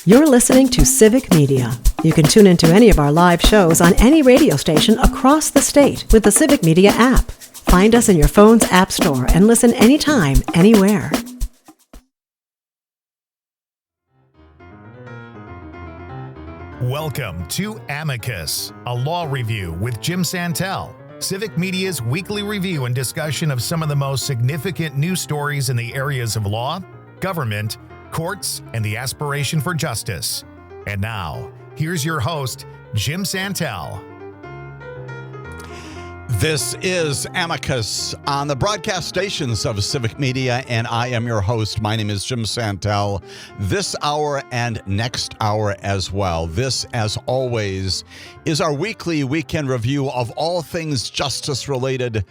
You're listening to Civic Media. You can tune into any of our live shows on any radio station across the state with the Civic Media app. Find us in your phone's app store and listen anytime, anywhere. Welcome to Amicus, a law review with Jim Santelle, Civic Media's weekly review and discussion of some of the most significant news stories in the areas of law, government, courts, and the aspiration for justice. And now, here's your host, Jim Santelle. This is Amicus on the broadcast stations of Civic Media, and I am your host. My name is Jim Santelle. This hour and next hour as well. This, as always, is our weekly weekend review of all things justice-related,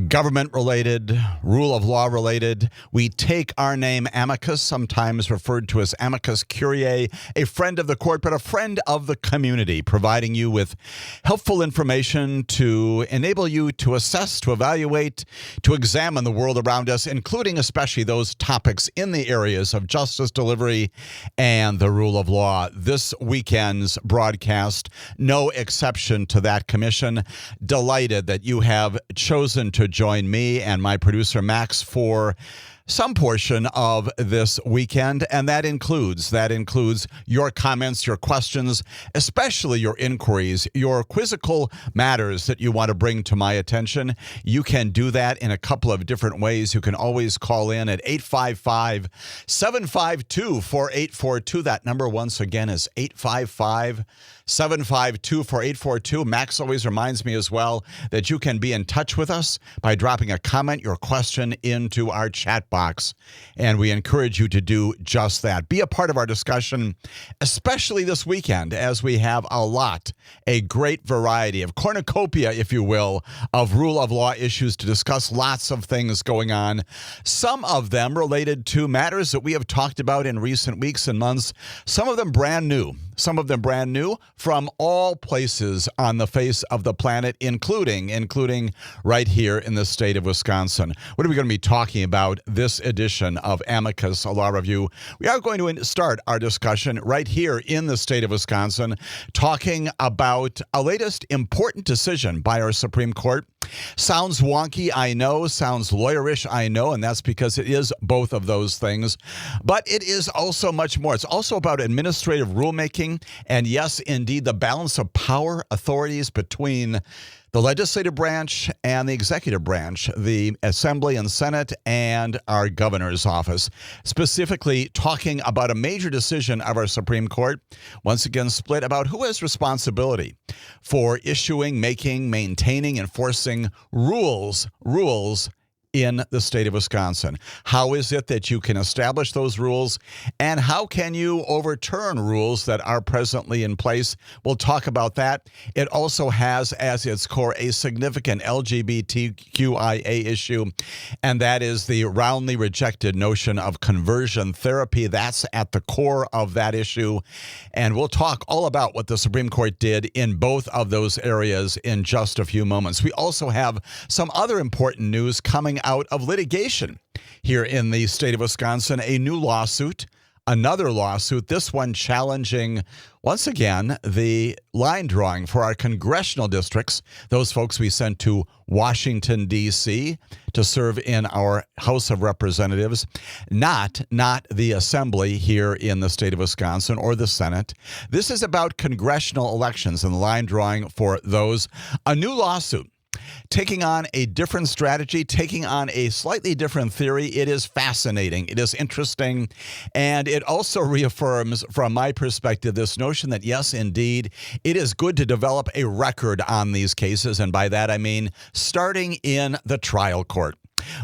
government-related, rule of law-related. We take our name Amicus, sometimes referred to as Amicus Curiae, a friend of the court, but a friend of the community, providing you with helpful information to enable you to assess, to evaluate, to examine the world around us, including especially those topics in the areas of justice delivery and the rule of law. This weekend's broadcast, no exception to that commission. Delighted that you have chosen to join me and my producer Max for some portion of this weekend, and that includes your comments, your questions, especially your inquiries, your quizzical matters that you want to bring to my attention. You can do that in a couple of different ways. You can always call in at 855-752-4842. That number, once again, is 855-752-4842. Max always reminds me as well that you can be in touch with us by dropping a comment, your question, into our chat box, and we encourage you to do just that. Be a part of our discussion, especially this weekend, as we have a great variety of cornucopia, if you will, of rule of law issues to discuss. Lots of things going on, some of them related to matters that we have talked about in recent weeks and months, some of them brand new from all places on the face of the planet, including right here in the state of Wisconsin. What are we going to be talking about this edition of Amicus, a law review? We are going to start our discussion right here in the state of Wisconsin, talking about a latest important decision by our Supreme Court. Sounds wonky, I know. Sounds lawyerish, I know, and that's because it is both of those things. But it is also much more. It's also about administrative rulemaking, and yes, indeed, the balance of power, authorities between the legislative branch and the executive branch, the Assembly and Senate, and our governor's office. Specifically talking about a major decision of our Supreme Court, once again split about who has responsibility for issuing, making, maintaining, enforcing rules in the state of Wisconsin. How is it that you can establish those rules, and how can you overturn rules that are presently in place? We'll talk about that. It also has as its core a significant LGBTQIA issue, and that is the roundly rejected notion of conversion therapy. That's at the core of that issue, and we'll talk all about what the Supreme Court did in both of those areas in just a few moments. We also have some other important news coming out of litigation here in the state of Wisconsin. A new lawsuit, another lawsuit, this one challenging, once again, the line drawing for our congressional districts, those folks we sent to Washington, D.C. to serve in our House of Representatives, not the Assembly here in the state of Wisconsin or the Senate. This is about congressional elections and the line drawing for those. A new lawsuit taking on a different strategy, taking on a slightly different theory. It is fascinating. It is interesting. And it also reaffirms, from my perspective, this notion that, yes, indeed, it is good to develop a record on these cases. And by that, I mean starting in the trial court,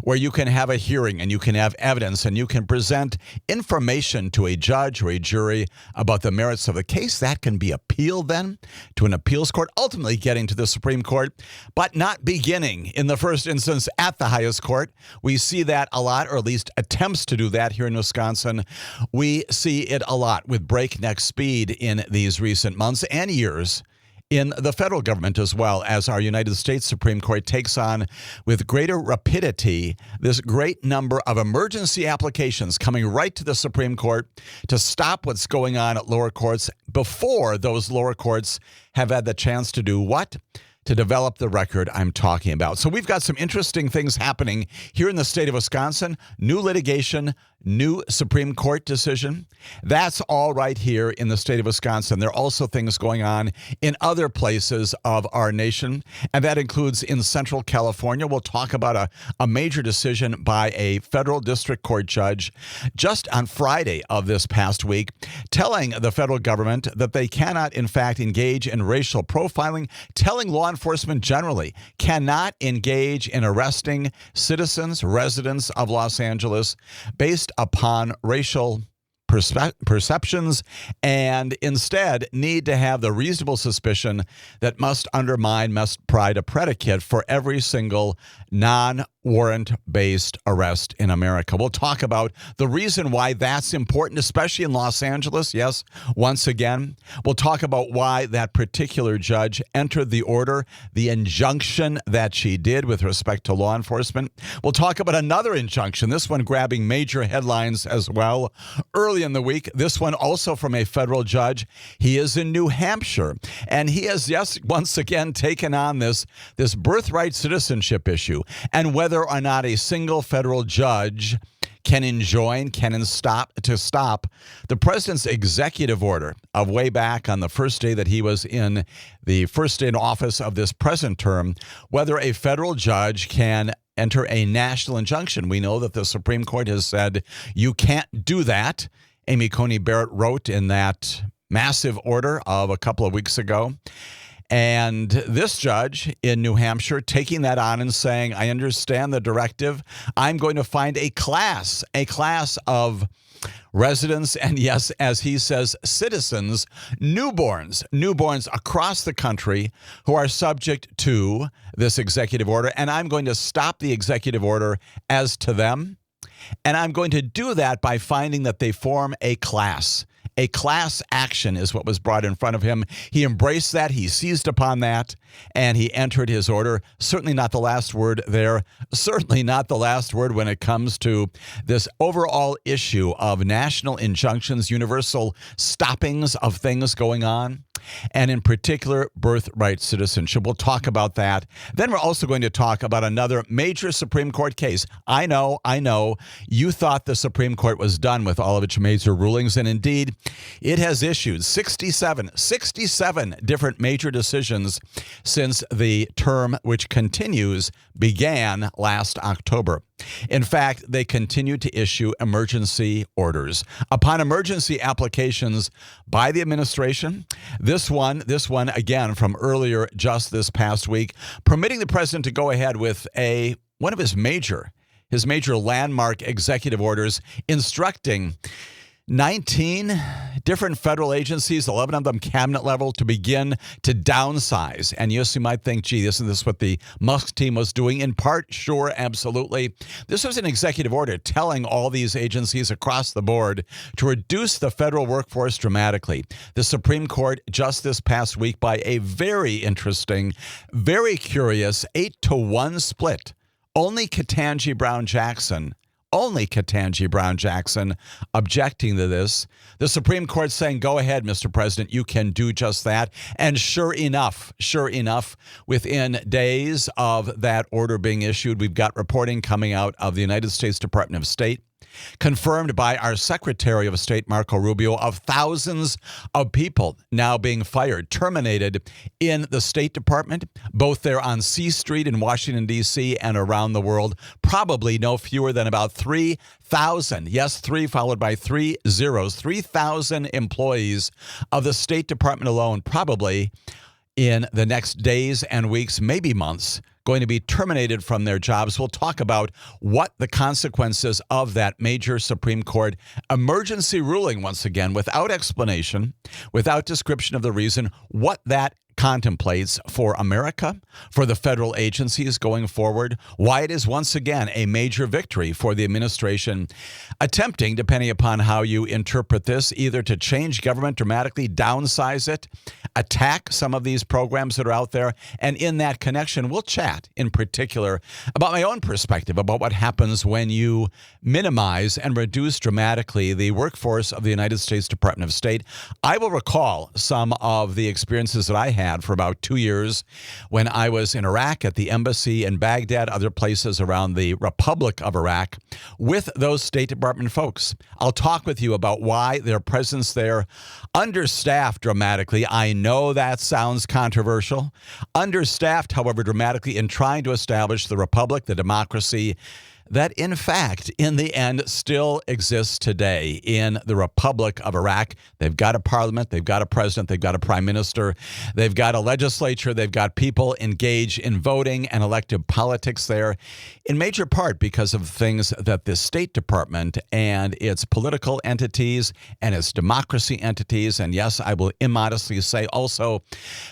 where you can have a hearing and you can have evidence and you can present information to a judge or a jury about the merits of the case. That can be appealed then to an appeals court, ultimately getting to the Supreme Court, but not beginning in the first instance at the highest court. We see that a lot, or at least attempts to do that here in Wisconsin. We see it a lot with breakneck speed in these recent months and years. in the federal government as well, as our United States Supreme Court takes on with greater rapidity this great number of emergency applications coming right to the Supreme Court to stop what's going on at lower courts before those lower courts have had the chance to do what? To develop the record I'm talking about. So we've got some interesting things happening here in the state of Wisconsin. New litigation, new Supreme Court decision. That's all right here in the state of Wisconsin. There are also things going on in other places of our nation, and that includes in Central California. We'll talk about a major decision by a federal district court judge just on Friday of this past week, telling the federal government that they cannot, in fact, engage in racial profiling, telling law enforcement generally cannot engage in arresting citizens, residents of Los Angeles based upon racial perceptions, and instead need to have the reasonable suspicion that must provide a predicate for every single non-warrant-based arrest in America. We'll talk about the reason why that's important, especially in Los Angeles. Yes, once again, we'll talk about why that particular judge entered the order, the injunction that she did with respect to law enforcement. We'll talk about another injunction, this one grabbing major headlines as well. Early in the week, this one also from a federal judge. He is in New Hampshire, and he has, yes, once again taken on this birthright citizenship issue, and whether or not a single federal judge can stop the president's executive order of way back on the first day that he was in the first day in office of this present term, whether a federal judge can enter a national injunction. We know that the Supreme Court has said you can't do that. Amy Coney Barrett wrote in that massive order of a couple of weeks ago. And this judge in New Hampshire taking that on and saying, I understand the directive. I'm going to find a class of residents, and yes, as he says, citizens, newborns across the country who are subject to this executive order. And I'm going to stop the executive order as to them. And I'm going to do that by finding that they form a class. A class action is what was brought in front of him. He embraced that. He seized upon that, and he entered his order. Certainly not the last word there. Certainly not the last word when it comes to this overall issue of national injunctions, universal stoppings of things going on, and in particular, birthright citizenship. We'll talk about that. Then we're also going to talk about another major Supreme Court case. I know, you thought the Supreme Court was done with all of its major rulings, and indeed, it has issued 67 different major decisions since the term, which continues, began last October. In fact, they continue to issue emergency orders upon emergency applications by the administration. This one again from earlier just this past week, permitting the president to go ahead with one of his major landmark executive orders instructing 19 different federal agencies, 11 of them cabinet level, to begin to downsize. And yes, you might think, gee, isn't this what the Musk team was doing? In part, sure, absolutely. This was an executive order telling all these agencies across the board to reduce the federal workforce dramatically. The Supreme Court just this past week, by a very interesting, very curious 8-1 split, only Ketanji Brown Jackson objecting to this. The Supreme Court saying, go ahead, Mr. President, you can do just that. And sure enough, within days of that order being issued, we've got reporting coming out of the United States Department of State, confirmed by our Secretary of State, Marco Rubio, of thousands of people now being fired, terminated in the State Department, both there on C Street in Washington, D.C. and around the world. Probably no fewer than about 3,000. Yes, 3 followed by 3 zeros. 3,000 employees of the State Department alone, probably in the next days and weeks, maybe months, going to be terminated from their jobs. We'll talk about what the consequences of that major Supreme Court emergency ruling, once again, without explanation, without description of the reason, what that contemplates for America, for the federal agencies going forward, why it is once again a major victory for the administration attempting, depending upon how you interpret this, either to change government dramatically, downsize it, attack some of these programs that are out there. And in that connection, we'll chat in particular about my own perspective about what happens when you minimize and reduce dramatically the workforce of the United States Department of State. I will recall some of the experiences that I had for about 2 years when I was in Iraq at the embassy in Baghdad, other places around the Republic of Iraq, with those State Department folks. I'll talk with you about why their presence there, understaffed dramatically. I know that sounds controversial. Understaffed, however, dramatically in trying to establish the republic, the democracy that, in fact, in the end, still exists today in the Republic of Iraq. They've got a parliament, they've got a president, they've got a prime minister, they've got a legislature, they've got people engaged in voting and elective politics there, in major part because of things that the State Department and its political entities and its democracy entities, and yes, I will immodestly say also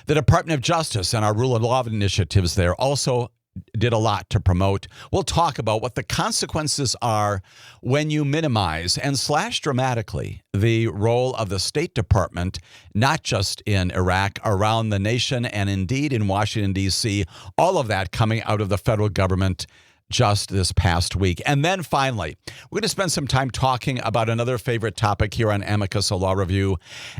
the Department of Justice and our rule of law initiatives there also did a lot to promote. We'll talk about what the consequences are when you minimize and slash dramatically the role of the State Department, not just in Iraq, around the nation, and indeed in Washington, D.C., all of that coming out of the federal government just this past week. And then finally, we're going to spend some time talking about another favorite topic here on Amicus, a law review,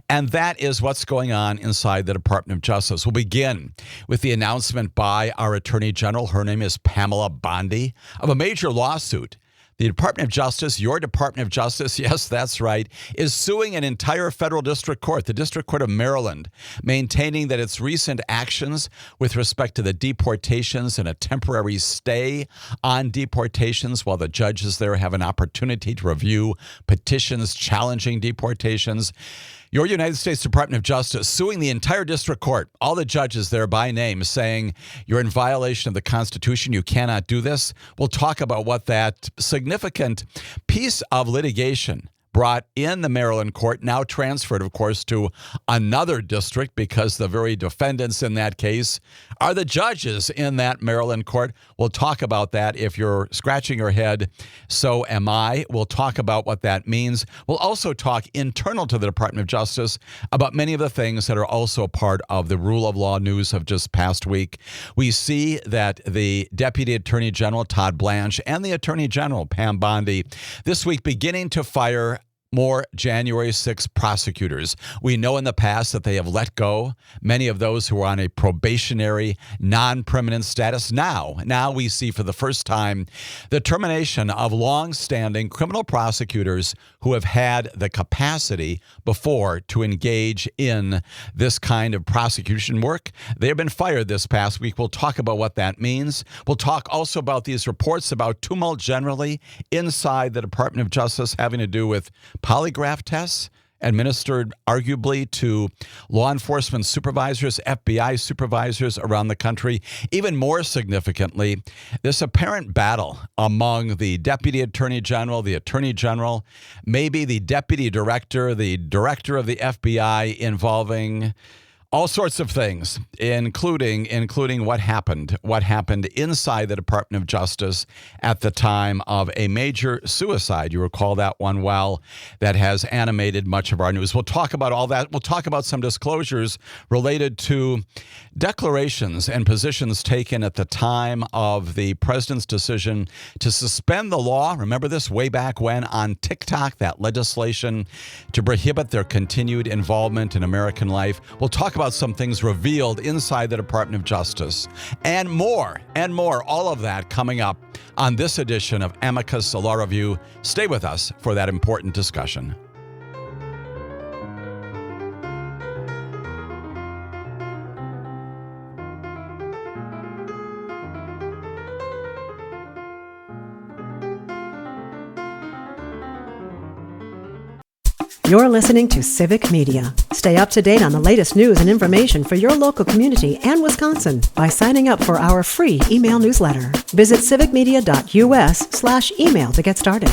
and that is what's going on inside the Department of Justice. We'll begin with the announcement by our Attorney General, her name is Pamela Bondi, of a major lawsuit. The Department of Justice, your Department of Justice, yes, that's right, is suing an entire federal district court, the District Court of Maryland, maintaining that its recent actions with respect to the deportations and a temporary stay on deportations while the judges there have an opportunity to review petitions challenging deportations. Your United States Department of Justice suing the entire district court, all the judges there by name, saying you're in violation of the Constitution. You cannot do this. We'll talk about what that significant piece of litigation brought in the Maryland court, now transferred, of course, to another district because the very defendants in that case are the judges in that Maryland court. We'll talk about that. If you're scratching your head, so am I. We'll talk about what that means. We'll also talk internal to the Department of Justice about many of the things that are also part of the rule of law news of just past week. We see that the Deputy Attorney General, Todd Blanche, and the Attorney General, Pam Bondi, this week beginning to fire more January 6 prosecutors. We know in the past that they have let go many of those who are on a probationary, non-permanent status. Now we see for the first time the termination of long-standing criminal prosecutors who have had the capacity before to engage in this kind of prosecution work. They have been fired this past week. We'll talk about what that means. We'll talk also about these reports about tumult generally inside the Department of Justice having to do with polygraph tests administered arguably to law enforcement supervisors, FBI supervisors around the country. Even more significantly, this apparent battle among the Deputy Attorney General, the Attorney General, maybe the Deputy Director, the Director of the FBI, involving all sorts of things, including what happened inside the Department of Justice at the time of a major suicide. You recall that one well, that has animated much of our news. We'll talk about all that. We'll talk about some disclosures related to declarations and positions taken at the time of the president's decision to suspend the law. Remember this way back when on TikTok, that legislation to prohibit their continued involvement in American life. We'll talk about some things revealed inside the Department of Justice and more, all of that coming up on this edition of Amicus, a law review. Stay with us for that important discussion. You're listening to Civic Media. Stay up to date on the latest news and information for your local community and Wisconsin by signing up for our free email newsletter. Visit civicmedia.us/email to get started.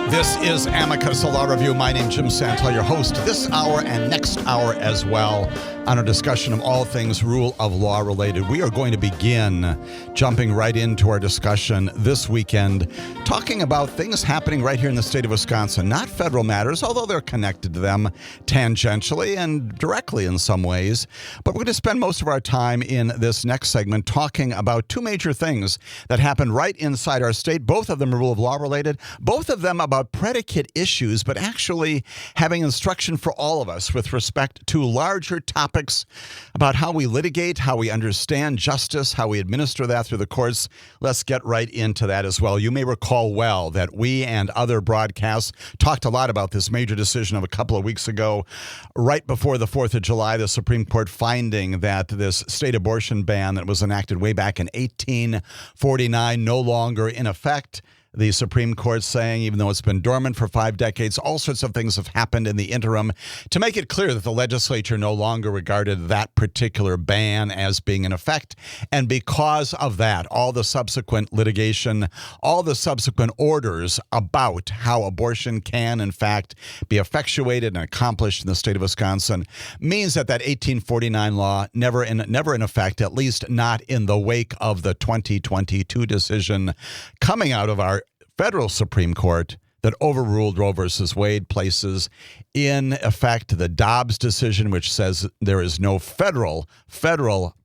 This is Amicus, a law review. My name is Jim Santelle, your host this hour and next hour as well. on our discussion of all things rule of law related. We are going to begin jumping right into our discussion this weekend, talking about things happening right here in the state of Wisconsin, not federal matters, although they're connected to them tangentially and directly in some ways. But we're going to spend most of our time in this next segment talking about two major things that happened right inside our state, both of them rule of law related, both of them about predicate issues, but actually having instruction for all of us with respect to larger topics about how we litigate, how we understand justice, how we administer that through the courts. Let's get right into that as well. You may recall well that we and other broadcasts talked a lot about this major decision of a couple of weeks ago, right before the 4th of July, the Supreme Court finding that this state abortion ban that was enacted way back in 1849 no longer in effect. The Supreme Court saying, even though it's been dormant for 5 decades, all sorts of things have happened in the interim to make it clear that the legislature no longer regarded that particular ban as being in effect. And because of that, all the subsequent litigation, all the subsequent orders about how abortion can, in fact, be effectuated and accomplished in the state of Wisconsin means that 1849 law never in effect, at least not in the wake of the 2022 decision coming out of our federal Supreme Court that overruled Roe versus Wade, places in effect the Dobbs decision, which says there is no federal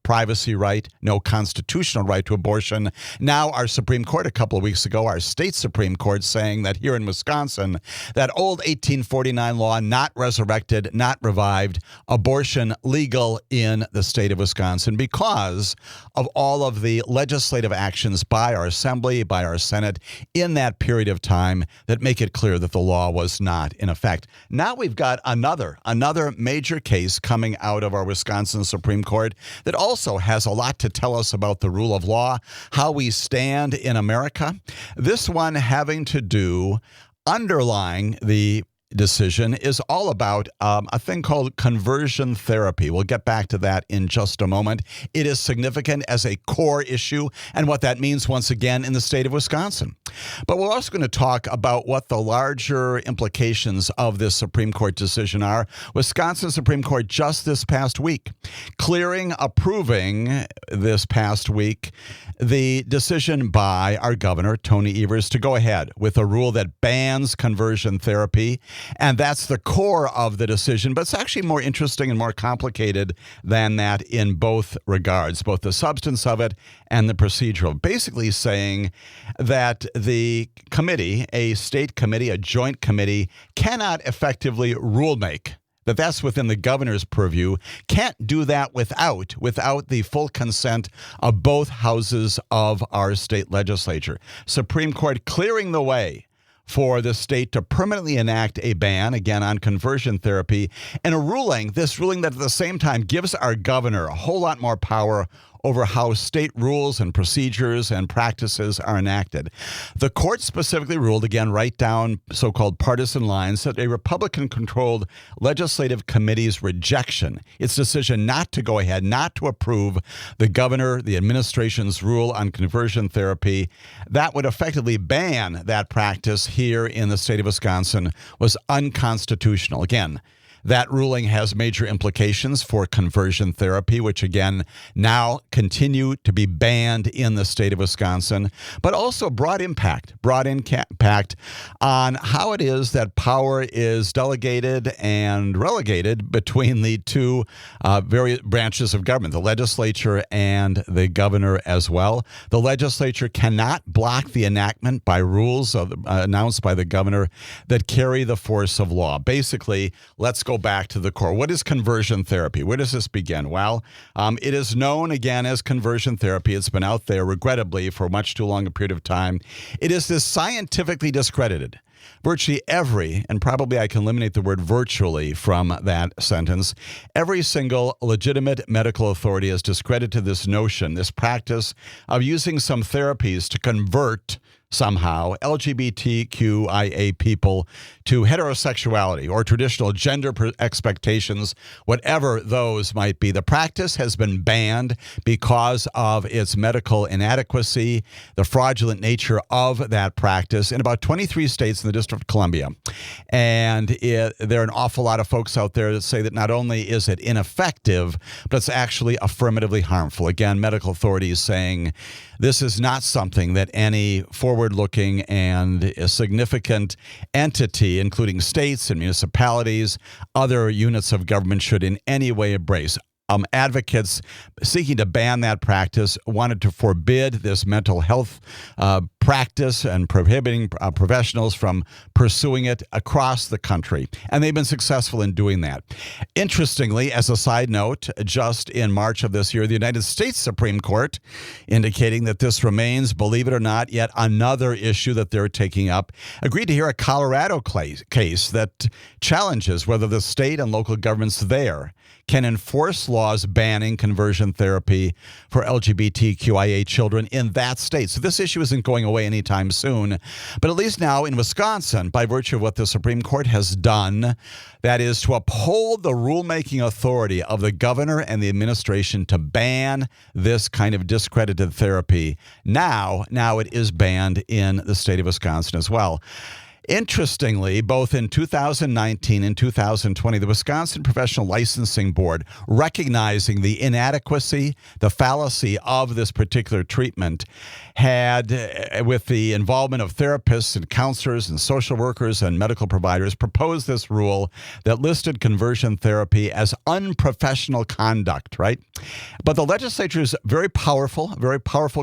privacy right, no constitutional right to abortion. Now our Supreme Court a couple of weeks ago, our state Supreme Court saying that here in Wisconsin, that old 1849 law not resurrected, not revived, abortion legal in the state of Wisconsin because of all of the legislative actions by our Assembly, by our Senate in that period of time that make it clear that the law was not in effect. Now we've got another major case coming out of our Wisconsin Supreme Court that also has a lot to tell us about the rule of law, how we stand in America. This one having to do, underlying the decision, is all about a thing called conversion therapy. We'll get back to that in just a moment. It is significant as a core issue and what that means once again in the state of Wisconsin. But we're also going to talk about what the larger implications of this Supreme Court decision are. Wisconsin Supreme Court just this past week, approving this past week, the decision by our governor, Tony Evers, to go ahead with a rule that bans conversion therapy. And that's the core of the decision, but it's actually more interesting and more complicated than that in both regards, both the substance of it and the procedural. Basically saying that the committee, a state committee, a joint committee, cannot effectively rule make. That's within the governor's purview, can't do that without the full consent of both houses of our state legislature. Supreme Court clearing the way for the state to permanently enact a ban, again, on conversion therapy, and this ruling that at the same time gives our governor a whole lot more power over how state rules and procedures and practices are enacted. The court specifically ruled, again, right down so-called partisan lines, that a Republican-controlled legislative committee's rejection, its decision not to go ahead, not to approve the governor, the administration's rule on conversion therapy, that would effectively ban that practice here in the state of Wisconsin, was unconstitutional. Again, that ruling has major implications for conversion therapy, which again now continue to be banned in the state of Wisconsin, but also broad impact on how it is that power is delegated and relegated between the two various branches of government, the legislature and the governor as well. The legislature cannot block the enactment by rules announced by the governor that carry the force of law. Basically, let's go back to the core. What is conversion therapy? Where does this begin? Well, it is known again as conversion therapy. It's been out there, regrettably, for much too long a period of time. It is this scientifically discredited. Virtually every, and probably I can eliminate the word virtually from that sentence, every single legitimate medical authority has discredited this notion, this practice of using some therapies to convert somehow LGBTQIA people to heterosexuality or traditional gender expectations, whatever those might be. The practice has been banned because of its medical inadequacy, the fraudulent nature of that practice in about 23 states in the District of Columbia. And there are an awful lot of folks out there that say that not only is it ineffective, but it's actually affirmatively harmful. Again, medical authorities saying this is not something that any forward-looking and a significant entity, including states and municipalities, other units of government, should in any way embrace. Advocates seeking to ban that practice wanted to forbid this mental health practice and prohibiting professionals from pursuing it across the country. And they've been successful in doing that. Interestingly, as a side note, just in March of this year, the United States Supreme Court indicating that this remains, believe it or not, yet another issue that they're taking up, agreed to hear a Colorado case that challenges whether the state and local governments there can enforce laws banning conversion therapy for LGBTQIA children in that state. So this issue isn't going away anytime soon. But at least now in Wisconsin, by virtue of what the Supreme Court has done, that is to uphold the rulemaking authority of the governor and the administration to ban this kind of discredited therapy. Now it is banned in the state of Wisconsin as well. Interestingly, both in 2019 and 2020, the Wisconsin Professional Licensing Board, recognizing the inadequacy, the fallacy of this particular treatment, had, with the involvement of therapists and counselors and social workers and medical providers, proposed this rule that listed conversion therapy as unprofessional conduct, right? But the legislature's very powerful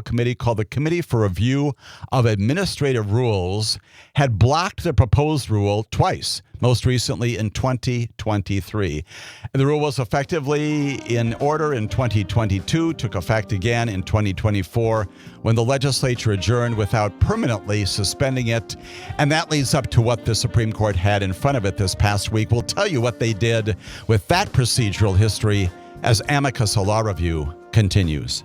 committee called the Committee for Review of Administrative Rules had blocked the proposed rule twice, most recently in 2023. The rule was effectively in order in 2022, took effect again in 2024 when the legislature adjourned without permanently suspending it. And that leads up to what the Supreme Court had in front of it this past week. We'll tell you what they did with that procedural history as Amicus, a law review, continues.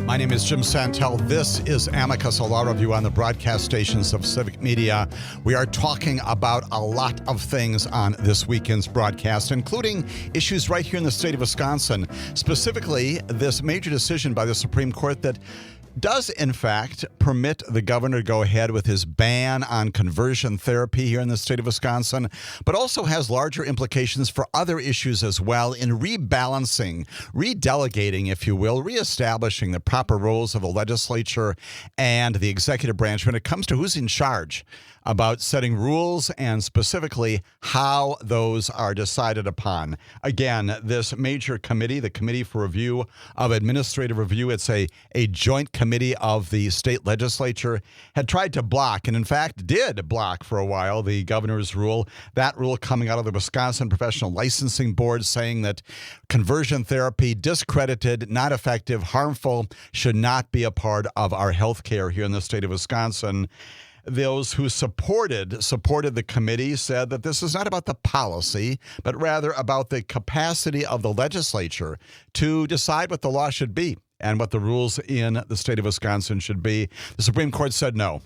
My name is Jim Santelle. This is Amicus, a law review on the broadcast stations of Civic Media. We are talking about a lot of things on this weekend's broadcast, including issues right here in the state of Wisconsin, specifically this major decision by the Supreme Court that does, in fact, permit the governor to go ahead with his ban on conversion therapy here in the state of Wisconsin, but also has larger implications for other issues as well in rebalancing, redelegating, if you will, reestablishing the proper roles of the legislature and the executive branch when it comes to who's in charge about setting rules and specifically how those are decided upon. Again, this major committee, the Committee for Review of Administrative Review, it's a joint committee of the state legislature, had tried to block, and in fact did block for a while, the governor's rule. That rule coming out of the Wisconsin Professional Licensing Board saying that conversion therapy, discredited, not effective, harmful, should not be a part of our health care here in the state of Wisconsin. Those who supported the committee said that this is not about the policy, but rather about the capacity of the legislature to decide what the law should be and what the rules in the state of Wisconsin should be. The Supreme Court said no.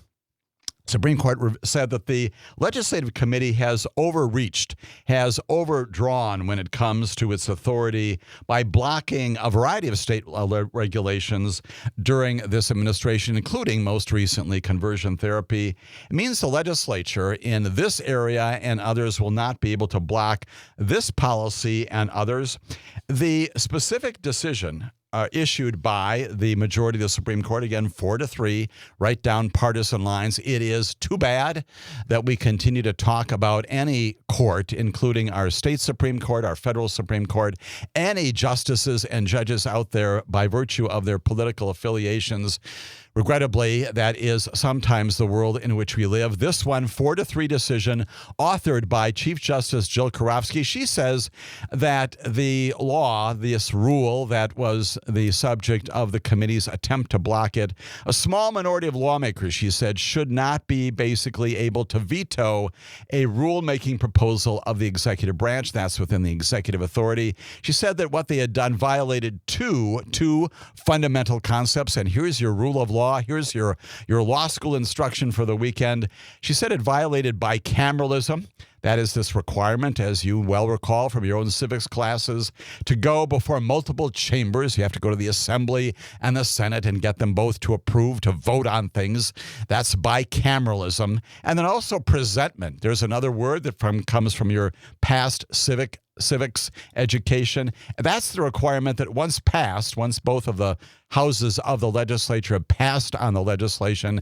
Supreme Court said that the legislative committee has overreached, has overdrawn when it comes to its authority by blocking a variety of state regulations during this administration, including most recently conversion therapy. It means the legislature in this area and others will not be able to block this policy and others. The specific decision issued by the majority of the Supreme Court, again, 4-3, right down partisan lines. It is too bad that we continue to talk about any court, including our state Supreme Court, our federal Supreme Court, any justices and judges out there by virtue of their political affiliations, Regrettably, that is sometimes the world in which we live. This one, 4-3 decision, authored by Chief Justice Jill Karofsky. She says that the law, this rule that was the subject of the committee's attempt to block it, a small minority of lawmakers, she said, should not be basically able to veto a rulemaking proposal of the executive branch. That's within the executive authority. She said that what they had done violated two fundamental concepts, and here's your rule of law. Here's your law school instruction for the weekend. She said it violated bicameralism. That is this requirement, as you well recall from your own civics classes, to go before multiple chambers. You have to go to the Assembly and the Senate and get them both to approve, to vote on things. That's bicameralism. And then also presentment. There's another word that comes from your past civics education. That's the requirement that once both of the houses of the legislature have passed on the legislation,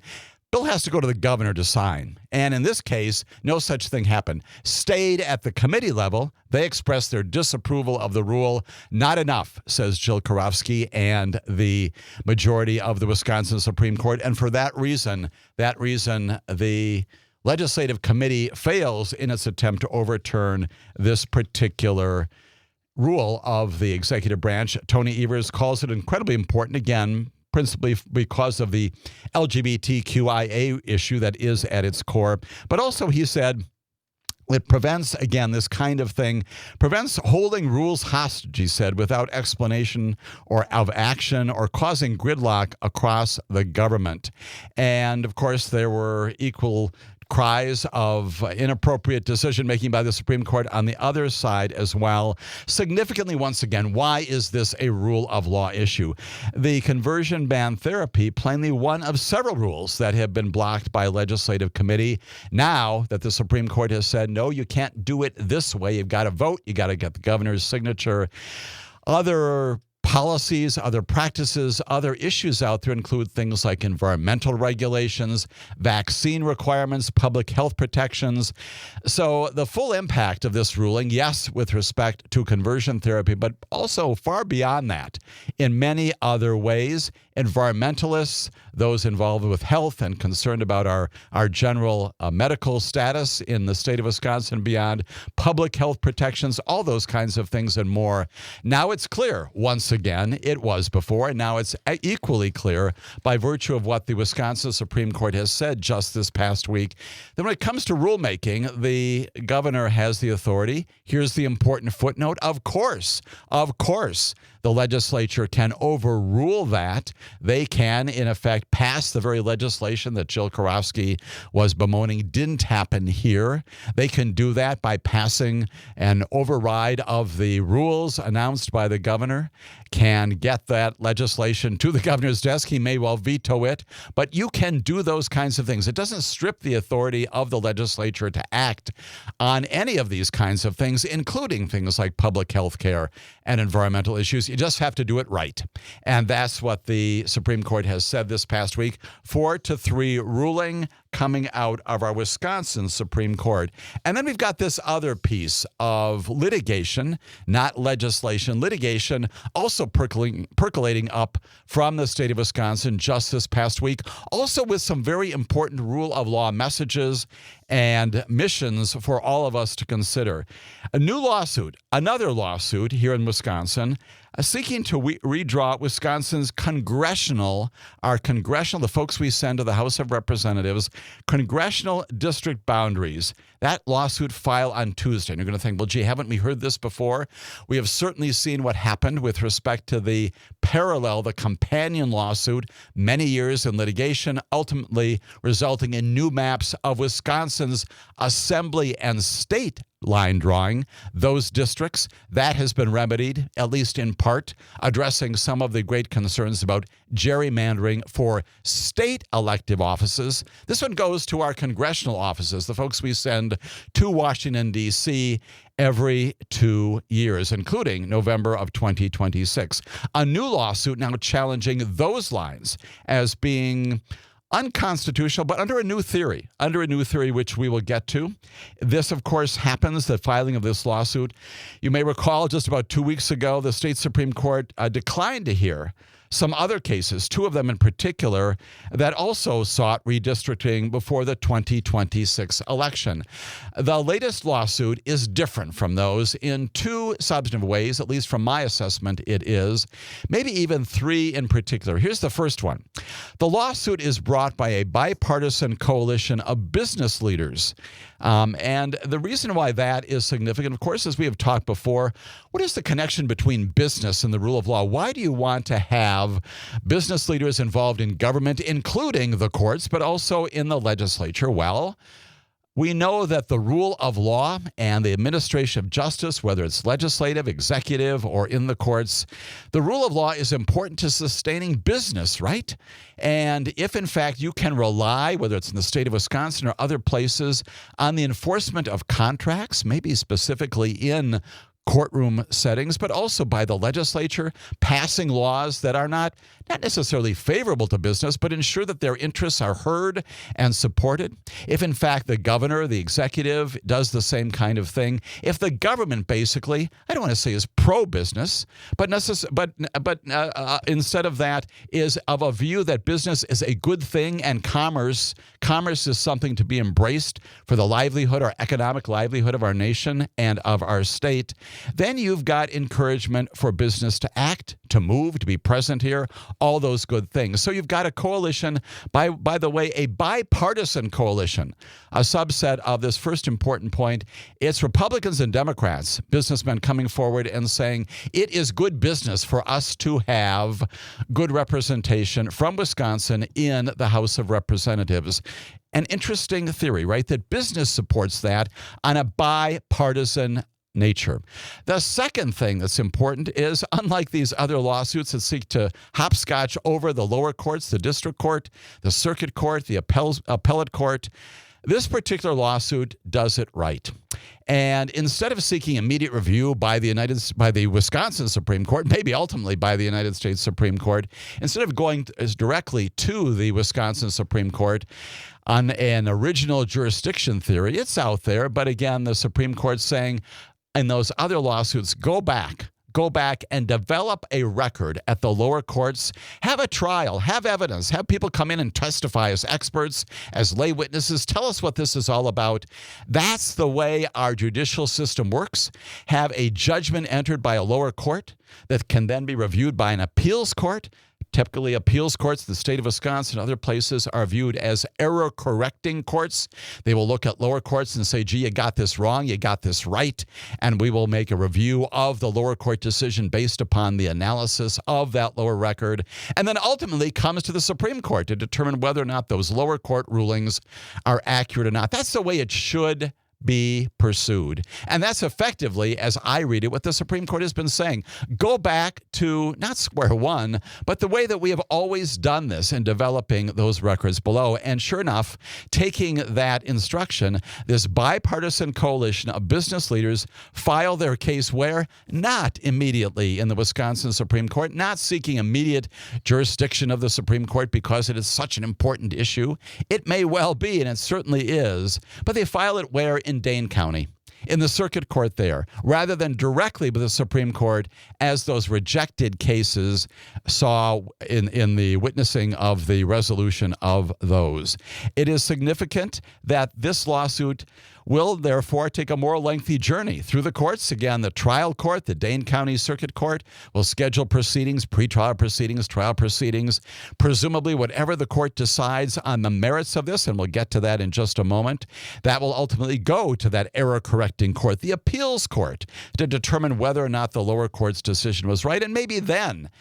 bill has to go to the governor to sign. And in this case, no such thing happened. Stayed at the committee level. They expressed their disapproval of the rule. Not enough, says Jill Karofsky and the majority of the Wisconsin Supreme Court. And for that reason, the Legislative Committee fails in its attempt to overturn this particular rule of the executive branch. Tony Evers calls it incredibly important, again, principally because of the LGBTQIA issue that is at its core. But also, he said, it prevents, again, this kind of thing, prevents holding rules hostage, he said, without explanation or of action or causing gridlock across the government. And, of course, there were equal cries of inappropriate decision-making by the Supreme Court on the other side as well. Significantly, once again, why is this a rule of law issue? The conversion ban therapy, plainly one of several rules that have been blocked by legislative committee. Now that the Supreme Court has said, no, you can't do it this way. You've got to vote. You got to get the governor's signature. Other policies, other practices, other issues out there include things like environmental regulations, vaccine requirements, public health protections. So the full impact of this ruling, yes, with respect to conversion therapy, but also far beyond that in many other ways. Environmentalists, those involved with health and concerned about our general medical status in the state of Wisconsin and beyond, public health protections, all those kinds of things and more. Now it's clear, once again, it was before, and now it's equally clear by virtue of what the Wisconsin Supreme Court has said just this past week, that when it comes to rulemaking, the governor has the authority. Here's the important footnote. Of course, the legislature can overrule that. They can, in effect, pass the very legislation that Jill Karofsky was bemoaning didn't happen here. They can do that by passing an override of the rules announced by the governor, can get that legislation to the governor's desk. He may well veto it, but you can do those kinds of things. It doesn't strip the authority of the legislature to act on any of these kinds of things, including things like public health care and environmental issues. You just have to do it right. And that's what the Supreme Court has said this past week. 4-3 ruling coming out of our Wisconsin Supreme Court. And then we've got this other piece of litigation, not legislation, litigation also percolating up from the state of Wisconsin just this past week, also with some very important rule of law messages and missions for all of us to consider. A new lawsuit, another lawsuit here in Wisconsin, seeking to redraw Wisconsin's the folks we send to the House of Representatives, congressional district boundaries. That lawsuit filed on Tuesday. And you're going to think, well, gee, haven't we heard this before? We have certainly seen what happened with respect to the companion lawsuit, many years in litigation, ultimately resulting in new maps of Wisconsin's assembly and state line drawing, those districts. That has been remedied, at least in part, addressing some of the great concerns about gerrymandering for state elective offices. This one goes to our congressional offices, the folks we send to Washington, D.C. every 2 years, including November of 2026. A new lawsuit now challenging those lines as being unconstitutional, but under a new theory, which we will get to. This, of course, happens, the filing of this lawsuit. You may recall just about 2 weeks ago, the state Supreme Court declined to hear some other cases, two of them in particular, that also sought redistricting before the 2026 election. The latest lawsuit is different from those in two substantive ways, at least from my assessment it is, maybe even three in particular. Here's the first one. The lawsuit is brought by a bipartisan coalition of business leaders. And the reason why that is significant, of course, as we have talked before, what is the connection between business and the rule of law? Why do you want to have business leaders involved in government, including the courts, but also in the legislature? Well, we know that the rule of law and the administration of justice, whether it's legislative, executive, or in the courts, the rule of law is important to sustaining business, right? And if, in fact, you can rely, whether it's in the state of Wisconsin or other places, on the enforcement of contracts, maybe specifically in courtroom settings, but also by the legislature passing laws that are not necessarily favorable to business, but ensure that their interests are heard and supported. If, in fact, the governor, the executive, does the same kind of thing, if the government basically, I don't want to say is pro-business, but instead of that is of a view that business is a good thing and commerce is something to be embraced for the livelihood or economic livelihood of our nation and of our state, then you've got encouragement for business to act, to move, to be present here, all those good things. So you've got a coalition, by the way, a bipartisan coalition, a subset of this first important point. It's Republicans and Democrats, businessmen coming forward and saying it is good business for us to have good representation from Wisconsin in the House of Representatives. An interesting theory, right? That business supports that on a bipartisan nature. The second thing that's important is, unlike these other lawsuits that seek to hopscotch over the lower courts, the district court, the circuit court, the appellate court, this particular lawsuit does it right. And instead of seeking immediate review by the Wisconsin Supreme Court, maybe ultimately by the United States Supreme Court, instead of going as directly to the Wisconsin Supreme Court on an original jurisdiction theory, it's out there. But again, the Supreme Court saying in those other lawsuits, go back and develop a record at the lower courts, have a trial, have evidence, have people come in and testify as experts, as lay witnesses, tell us what this is all about. That's the way our judicial system works. Have a judgment entered by a lower court that can then be reviewed by an appeals court. Typically, appeals courts, the state of Wisconsin, other places are viewed as error-correcting courts. They will look at lower courts and say, gee, you got this wrong, you got this right, and we will make a review of the lower court decision based upon the analysis of that lower record, and then ultimately comes to the Supreme Court to determine whether or not those lower court rulings are accurate or not. That's the way it should be pursued. And that's effectively, as I read it, what the Supreme Court has been saying. Go back to not square one, but the way that we have always done this in developing those records below. And sure enough, taking that instruction, this bipartisan coalition of business leaders file their case where? Not immediately in the Wisconsin Supreme Court, not seeking immediate jurisdiction of the Supreme Court because it is such an important issue. It may well be, and it certainly is, but they file it where? In Dane County, in the circuit court there, rather than directly with the Supreme Court, as those rejected cases saw in the witnessing of the resolution of those. It is significant that this lawsuit will therefore take a more lengthy journey through the courts. Again, the trial court, the Dane County Circuit Court, will schedule proceedings, pretrial proceedings, trial proceedings, presumably whatever the court decides on the merits of this, and we'll get to that in just a moment. That will ultimately go to that error-correcting court, the appeals court, to determine whether or not the lower court's decision was right. And maybe then,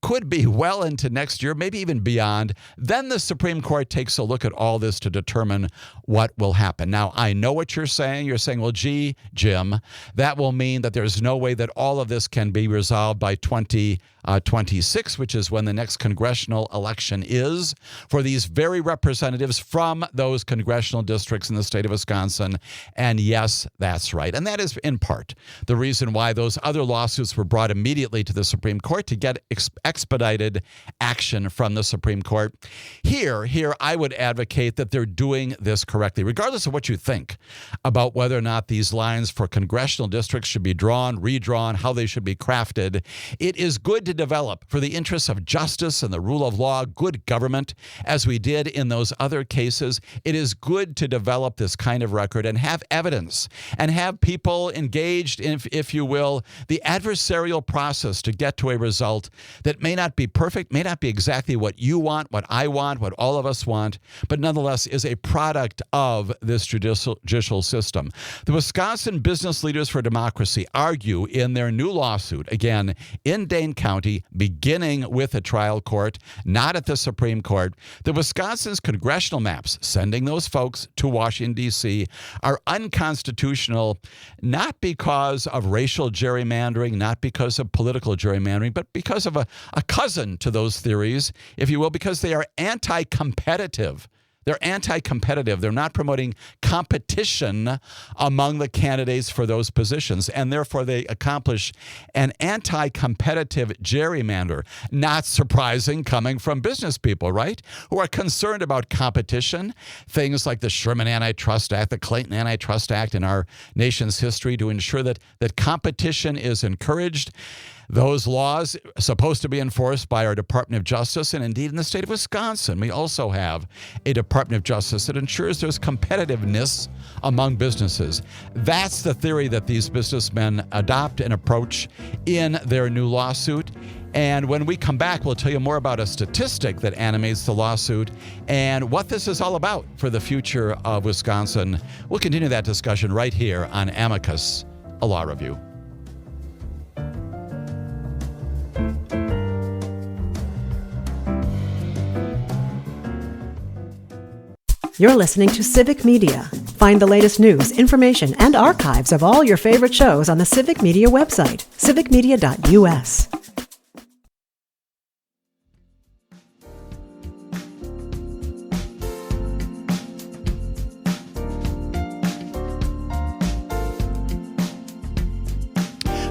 could be well into next year, maybe even beyond. Then the Supreme Court takes a look at all this to determine what will happen. Now, I know what you're saying. You're saying, well, gee, Jim, that will mean that there's no way that all of this can be resolved by 2026, which is when the next congressional election is, for these very representatives from those congressional districts in the state of Wisconsin. And yes, that's right. And that is in part the reason why those other lawsuits were brought immediately to the Supreme Court, to get expedited action from the Supreme Court. Here, I would advocate that they're doing this correctly, regardless of what you think about whether or not these lines for congressional districts should be drawn, redrawn, how they should be crafted. It is good to develop for the interests of justice and the rule of law, good government, as we did in those other cases. It is good to develop this kind of record and have evidence and have people engaged in, if you will, the adversarial process to get to a result that may not be perfect, may not be exactly what you want, what I want, what all of us want, but nonetheless is a product of this judicial system. The Wisconsin Business Leaders for Democracy argue in their new lawsuit, again, in Dane County, beginning with a trial court, not at the Supreme Court, that Wisconsin's congressional maps, sending those folks to Washington, D.C., are unconstitutional, not because of racial gerrymandering, not because of political gerrymandering, but because of a cousin to those theories, if you will, because they are anti-competitive. They're anti-competitive. They're not promoting competition among the candidates for those positions, and therefore they accomplish an anti-competitive gerrymander. Not surprising coming from business people, right? Who are concerned about competition. Things like the Sherman Antitrust Act, the Clayton Antitrust Act in our nation's history to ensure that competition is encouraged. Those laws are supposed to be enforced by our Department of Justice, and indeed in the state of Wisconsin, we also have a Department of Justice that ensures there's competitiveness among businesses. That's the theory that these businessmen adopt and approach in their new lawsuit. And when we come back, we'll tell you more about a statistic that animates the lawsuit and what this is all about for the future of Wisconsin. We'll continue that discussion right here on Amicus, a law review. You're listening to Civic Media. Find the latest news, information, and archives of all your favorite shows on the Civic Media website, civicmedia.us.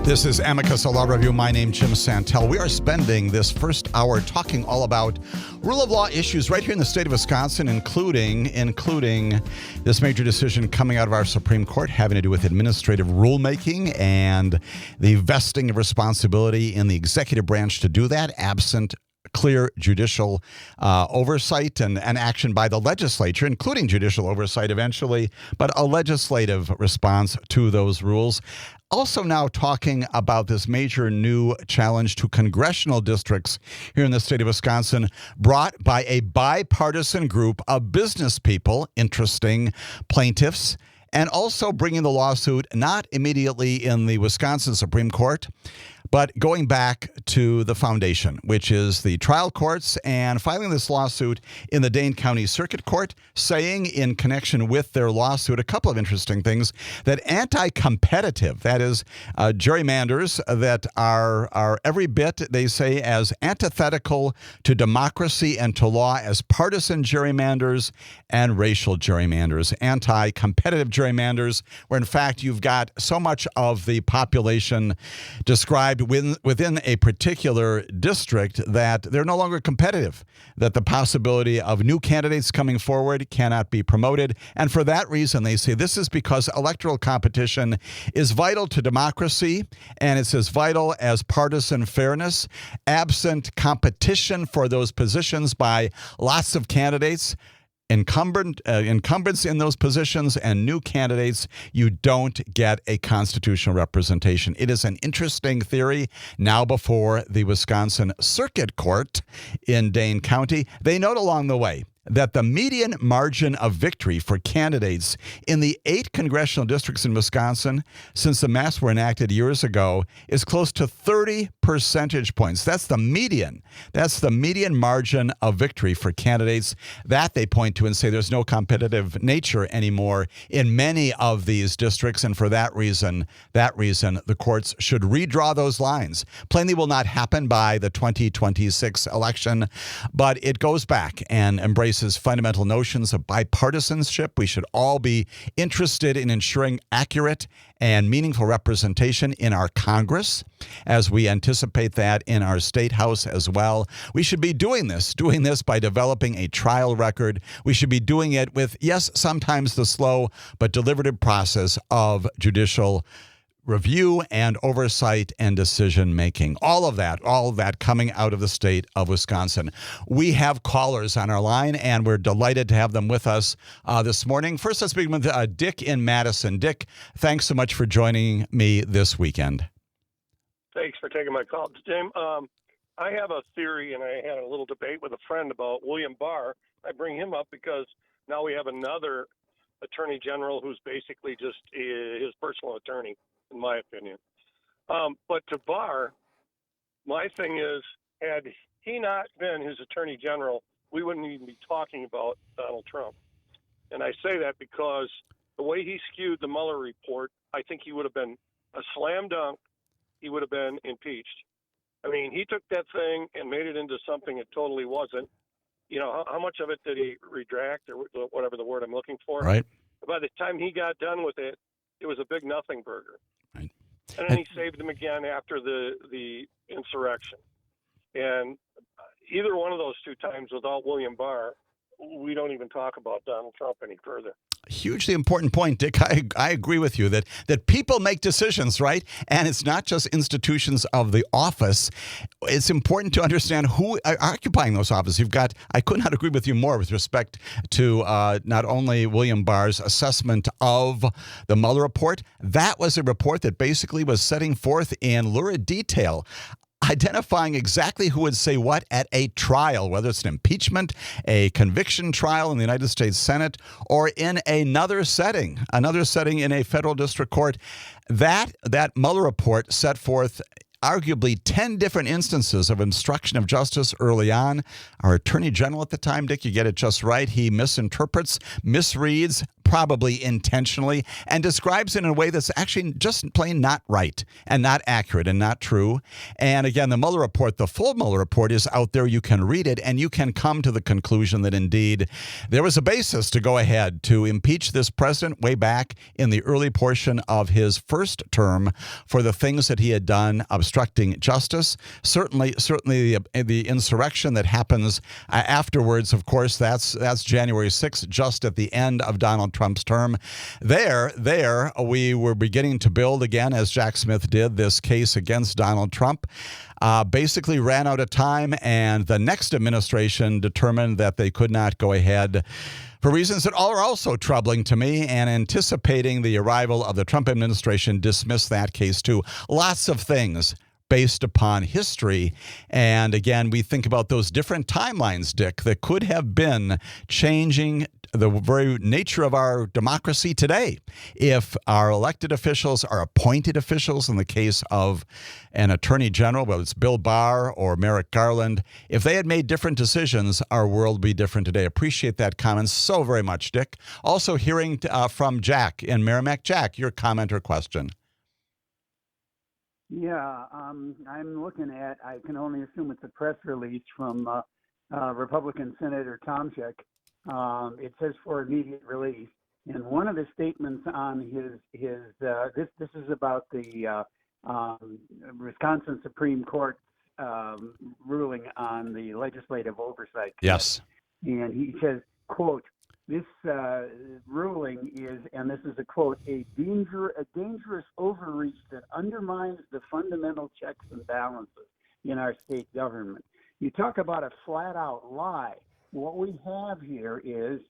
This is Amicus, a law review. My name is Jim Santelle. We are spending this first hour talking all about rule of law issues right here in the state of Wisconsin, including this major decision coming out of our Supreme Court having to do with administrative rulemaking and the vesting of responsibility in the executive branch to do that, absent clear judicial oversight and action by the legislature, including judicial oversight eventually, but a legislative response to those rules. Also now talking about this major new challenge to congressional districts here in the state of Wisconsin, brought by a bipartisan group of business people, interesting plaintiffs, and also bringing the lawsuit not immediately in the Wisconsin Supreme Court, but going back to the foundation, which is the trial courts, and filing this lawsuit in the Dane County Circuit Court, saying in connection with their lawsuit a couple of interesting things, that anti-competitive, that is, gerrymanders that are every bit, they say, as antithetical to democracy and to law as partisan gerrymanders and racial gerrymanders. Anti-competitive gerrymanders, where in fact you've got so much of the population described within a particular district that they're no longer competitive, that the possibility of new candidates coming forward cannot be promoted. And for that reason, they say this is because electoral competition is vital to democracy, and it's as vital as partisan fairness. Absent competition for those positions by lots of candidates, incumbents in those positions and new candidates, you don't get a constitutional representation. It is an interesting theory now before the Wisconsin Circuit Court in Dane County. They note along the way that the median margin of victory for candidates in the 8 congressional districts in Wisconsin since the maps were enacted years ago is close to 30 percentage points. That's the median. That's the median margin of victory for candidates. That they point to and say there's no competitive nature anymore in many of these districts, and for that reason, the courts should redraw those lines. Plainly will not happen by the 2026 election, but it goes back and embraces fundamental notions of bipartisanship. We should all be interested in ensuring accurate and meaningful representation in our Congress, as we anticipate that in our State House as well. We should be doing this by developing a trial record. We should be doing it with, yes, sometimes the slow but deliberative process of judicial review and oversight and decision making. All of that coming out of the state of Wisconsin. We have callers on our line, and we're delighted to have them with us this morning. First, let's begin with Dick in Madison. Dick, thanks so much for joining me this weekend. Thanks for taking my call, Jim. I have a theory, and I had a little debate with a friend about William Barr. I bring him up because now we have another attorney general who's basically just his personal attorney, in my opinion. But to Barr, my thing is, had he not been his attorney general, we wouldn't even be talking about Donald Trump. And I say that because the way he skewed the Mueller report, I think he would have been a slam dunk. He would have been impeached. I mean, he took that thing and made it into something it totally wasn't. You know, how much of it did he retract, or whatever the word I'm looking for? Right. By the time he got done with it, it was a big nothing burger. Right. And then he saved them again after the insurrection. And either one of those two times, without William Barr, we don't even talk about Donald Trump any further. Hugely important point, Dick. I agree with you that people make decisions, right? And it's not just institutions of the office. It's important to understand who are occupying those offices. I could not agree with you more with respect to not only William Barr's assessment of the Mueller report. That was a report that basically was setting forth in lurid detail, identifying exactly who would say what at a trial, whether it's an impeachment, a conviction trial in the United States Senate, or in another setting in a federal district court. That Mueller report set forth arguably 10 different instances of obstruction of justice early on. Our attorney general at the time, Dick, you get it just right. He misinterprets, misreads, probably intentionally, and describes it in a way that's actually just plain not right and not accurate and not true. And again, the Mueller report, the full Mueller report, is out there. You can read it, and you can come to the conclusion that indeed there was a basis to go ahead to impeach this president way back in the early portion of his first term for the things that he had done, obstructing justice. Certainly the insurrection that happens afterwards, of course, that's January 6th, just at the end of Donald Trump's term. There we were beginning to build again, as Jack Smith did, this case against Donald Trump. Basically ran out of time, and the next administration determined that they could not go ahead for reasons that are also troubling to me, and anticipating the arrival of the Trump administration, dismissed that case too. Lots of things based upon history. And again, we think about those different timelines, Dick, that could have been changing the very nature of our democracy today if our elected officials, our appointed officials, in the case of an attorney general, whether it's Bill Barr or Merrick Garland, if they had made different decisions, our world would be different today. Appreciate that comment so very much, Dick. Also hearing from Jack in Merrimack. Jack, your comment or question? Yeah, I'm looking at, I can only assume it's a press release from Republican Senator Tomczyk. It says for immediate release. And one of the statements on this is about the Wisconsin Supreme Court ruling on the legislative oversight. Yes. And he says, quote, "This ruling is," and this is a quote, a dangerous overreach that undermines the fundamental checks and balances in our state government." You talk about a flat-out lie. What we have here is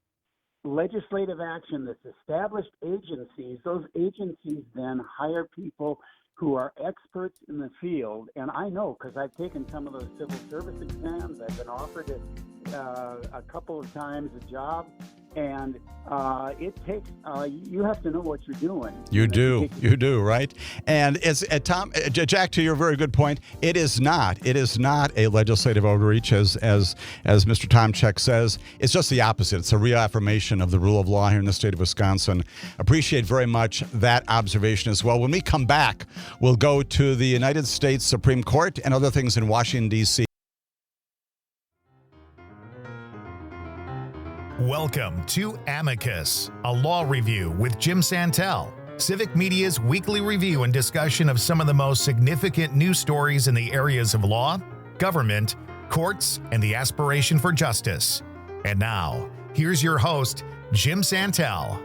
legislative action that's established agencies. Those agencies then hire people who are experts in the field. And I know, because I've taken some of those civil service exams. I've been offered a couple of times a job. And it takes, you have to know what you're doing. You do, right? And it's Jack, to your very good point, it is not a legislative overreach, as Mr. Tomczyk says. It's just the opposite. It's a reaffirmation of the rule of law here in the state of Wisconsin. Appreciate very much that observation as well. When we come back, we'll go to the United States Supreme Court and other things in Washington, D.C. Welcome to Amicus, a law review with Jim Santelle, Civic Media's weekly review and discussion of some of the most significant news stories in the areas of law, government, courts, and the aspiration for justice. And now, here's your host, Jim Santelle.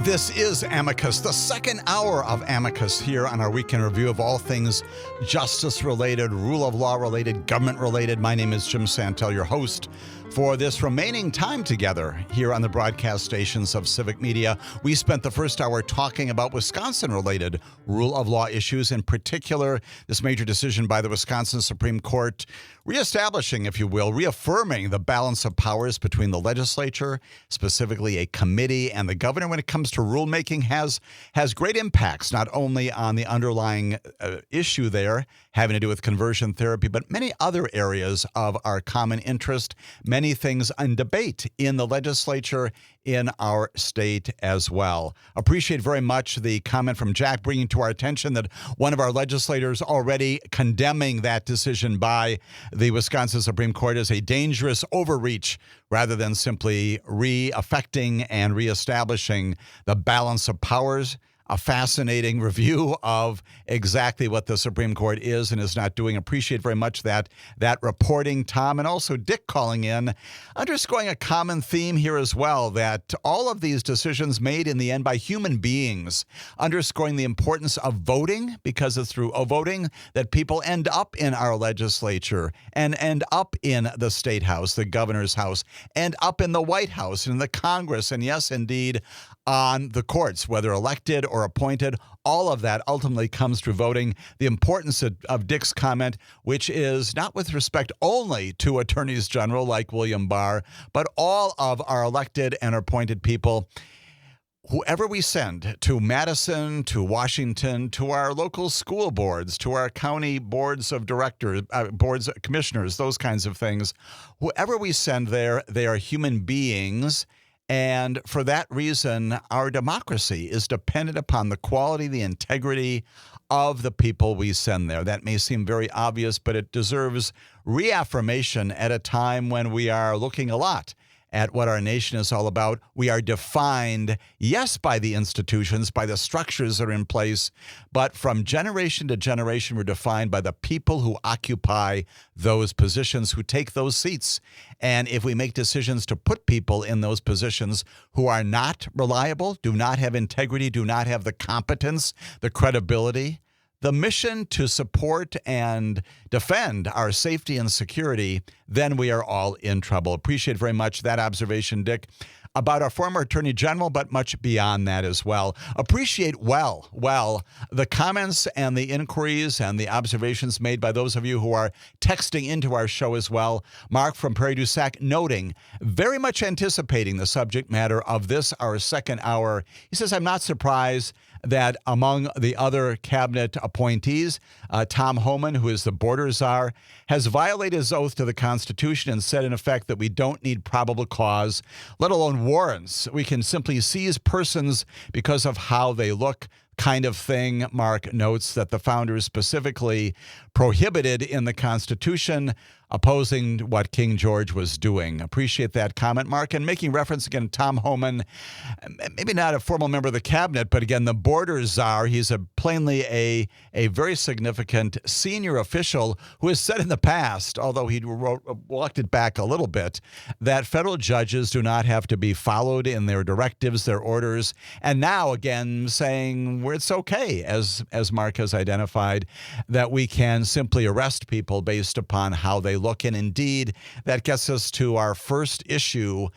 This is Amicus, the second hour of Amicus here on our weekend review of all things justice-related, rule of law-related, government-related. My name is Jim Santelle, your host for this remaining time together here on the broadcast stations of Civic Media. We spent the first hour talking about Wisconsin-related rule of law issues, in particular, this major decision by the Wisconsin Supreme Court reestablishing, if you will, reaffirming the balance of powers between the legislature, specifically a committee, and the governor when it comes to rulemaking has great impacts, not only on the underlying issue there having to do with conversion therapy, but many other areas of our common interest, many things in debate in the legislature in our state as well. Appreciate very much the comment from Jack bringing to our attention that one of our legislators already condemning that decision by the Wisconsin Supreme Court as a dangerous overreach rather than simply re-affecting and reestablishing the balance of powers. A fascinating review of exactly what the Supreme Court is and is not doing. Appreciate very much that reporting, Tom, and also Dick calling in, underscoring a common theme here as well, that all of these decisions made in the end by human beings, underscoring the importance of voting, because it's through voting that people end up in our legislature and end up in the state house, the governor's house, end up in the White House and in the Congress, and yes, indeed, on the courts, whether elected or appointed. All of that ultimately comes through voting. The importance of Dick's comment, which is not with respect only to attorneys general like William Barr, but all of our elected and appointed people. Whoever we send to Madison, to Washington, to our local school boards, to our county boards of directors, boards of commissioners, those kinds of things, whoever we send there, they are human beings. And for that reason, our democracy is dependent upon the quality, the integrity of the people we send there. That may seem very obvious, but it deserves reaffirmation at a time when we are looking a lot at what our nation is all about. We are defined, yes, by the institutions, by the structures that are in place, but from generation to generation, we're defined by the people who occupy those positions, who take those seats. And if we make decisions to put people in those positions who are not reliable, do not have integrity, do not have the competence, the credibility, the mission to support and defend our safety and security, then we are all in trouble. Appreciate very much that observation, Dick, about our former Attorney General, but much beyond that as well. Appreciate well the comments and the inquiries and the observations made by those of you who are texting into our show as well. Mark from Prairie du Sac noting, very much anticipating the subject matter of this, our second hour. He says, I'm not surprised that among the other cabinet appointees, Tom Homan, who is the border czar, has violated his oath to the Constitution and said, in effect, that we don't need probable cause, let alone warrants. We can simply seize persons because of how they look, kind of thing. Mark notes that the founders specifically prohibited in the Constitution, opposing what King George was doing. Appreciate that comment, Mark. And making reference again to Tom Homan, maybe not a formal member of the cabinet, but again, the border czar. He's plainly a very significant senior official who has said in the past, although he walked it back a little bit, that federal judges do not have to be followed in their directives, their orders. And now again, saying where it's okay, as Mark has identified, that we can simply arrest people based upon how they look. And indeed, that gets us to our first issue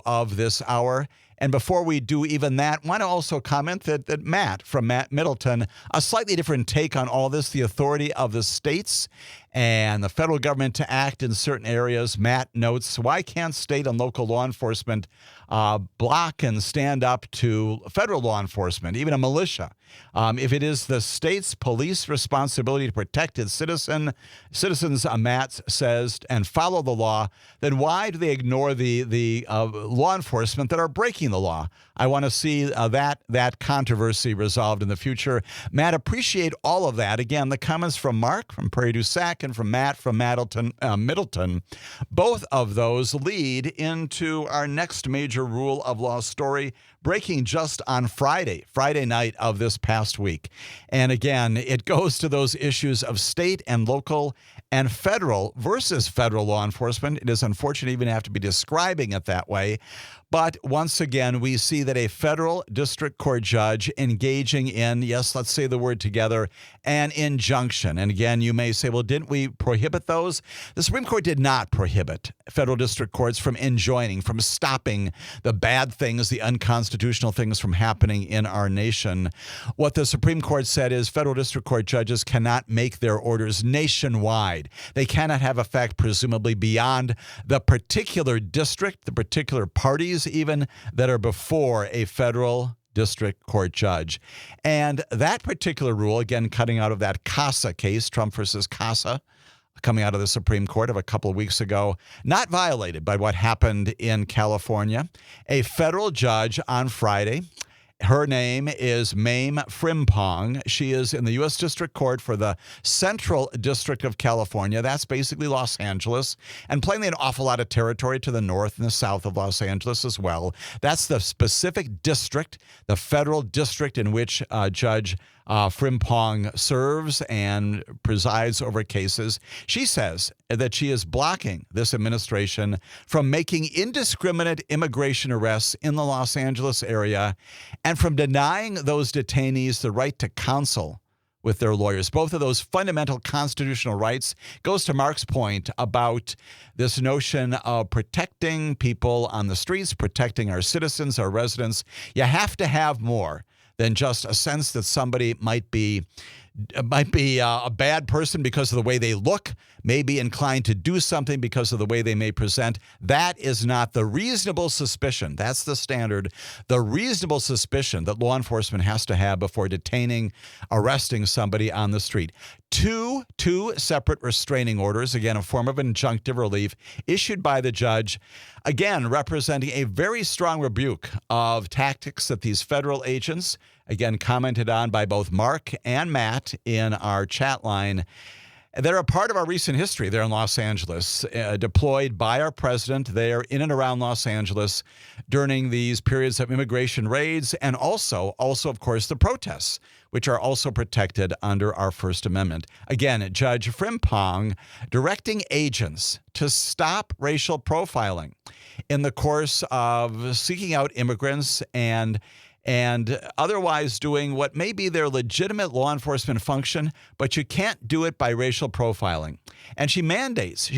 of this hour. And before we do even that, I want to also comment that Matt from Matt Middleton, a slightly different take on all this, the authority of the states and the federal government to act in certain areas. Matt notes, why can't state and local law enforcement block and stand up to federal law enforcement, even a militia? If it is the state's police responsibility to protect its citizens, Matt says, and follow the law, then why do they ignore the law enforcement that are breaking the law? I want to see that controversy resolved in the future. Matt, appreciate all of that. Again, the comments from Mark from Prairie du Sac and from Matt from Middleton, both of those lead into our next major rule of law story, breaking just on Friday night of this past week. And again, it goes to those issues of state and local and federal versus federal law enforcement. It is unfortunate to even have to be describing it that way. But once again, we see that a federal district court judge engaging in, yes, let's say the word together, an injunction. And again, you may say, well, didn't we prohibit those? The Supreme Court did not prohibit federal district courts from enjoining, from stopping the bad things, the unconstitutional things from happening in our nation. What the Supreme Court said is federal district court judges cannot make their orders nationwide. They cannot have effect, presumably, beyond the particular district, the particular parties even that are before a federal district court judge. And that particular rule, again, cutting out of that CASA case, Trump versus CASA, coming out of the Supreme Court of a couple of weeks ago, not violated by what happened in California. A federal judge on Friday, her name is Mame Frimpong. She is in the U.S. District Court for the Central District of California. That's basically Los Angeles, and plainly an awful lot of territory to the north and the south of Los Angeles as well. That's the specific district, the federal district in which Judge Frimpong serves and presides over cases. She says that she is blocking this administration from making indiscriminate immigration arrests in the Los Angeles area and from denying those detainees the right to counsel with their lawyers. Both of those fundamental constitutional rights goes to Mark's point about this notion of protecting people on the streets, protecting our citizens, our residents. You have to have more than just a sense that somebody might be a bad person because of the way they look, may be inclined to do something because of the way they may present. That is not the reasonable suspicion. That's the standard. The reasonable suspicion that law enforcement has to have before detaining, arresting somebody on the street. Two separate restraining orders, again, a form of injunctive relief issued by the judge, again, representing a very strong rebuke of tactics that these federal agents, again, commented on by both Mark and Matt in our chat line. They're a part of our recent history there in Los Angeles, deployed by our president there in and around Los Angeles during these periods of immigration raids and also, of course, the protests, which are also protected under our First Amendment. Again, Judge Frimpong directing agents to stop racial profiling in the course of seeking out immigrants and otherwise doing what may be their legitimate law enforcement function, but you can't do it by racial profiling. And she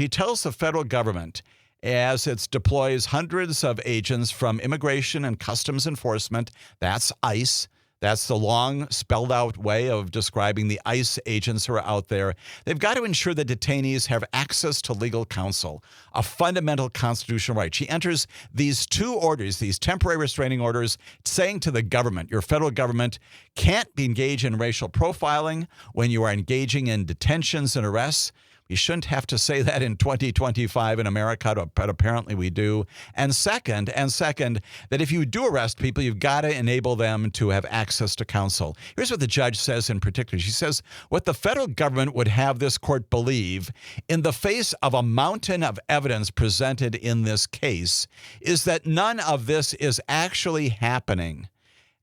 tells the federal government, as it deploys hundreds of agents from Immigration and Customs Enforcement, that's ICE, that's the long spelled out way of describing the ICE agents who are out there. They've got to ensure that detainees have access to legal counsel, a fundamental constitutional right. She enters these two orders, these temporary restraining orders, saying to the government, your federal government can't be engaged in racial profiling when you are engaging in detentions and arrests. We shouldn't have to say that in 2025 in America, but apparently we do. And second, that if you do arrest people, you've got to enable them to have access to counsel. Here's what the judge says in particular. She says, what the federal government would have this court believe in the face of a mountain of evidence presented in this case is that none of this is actually happening.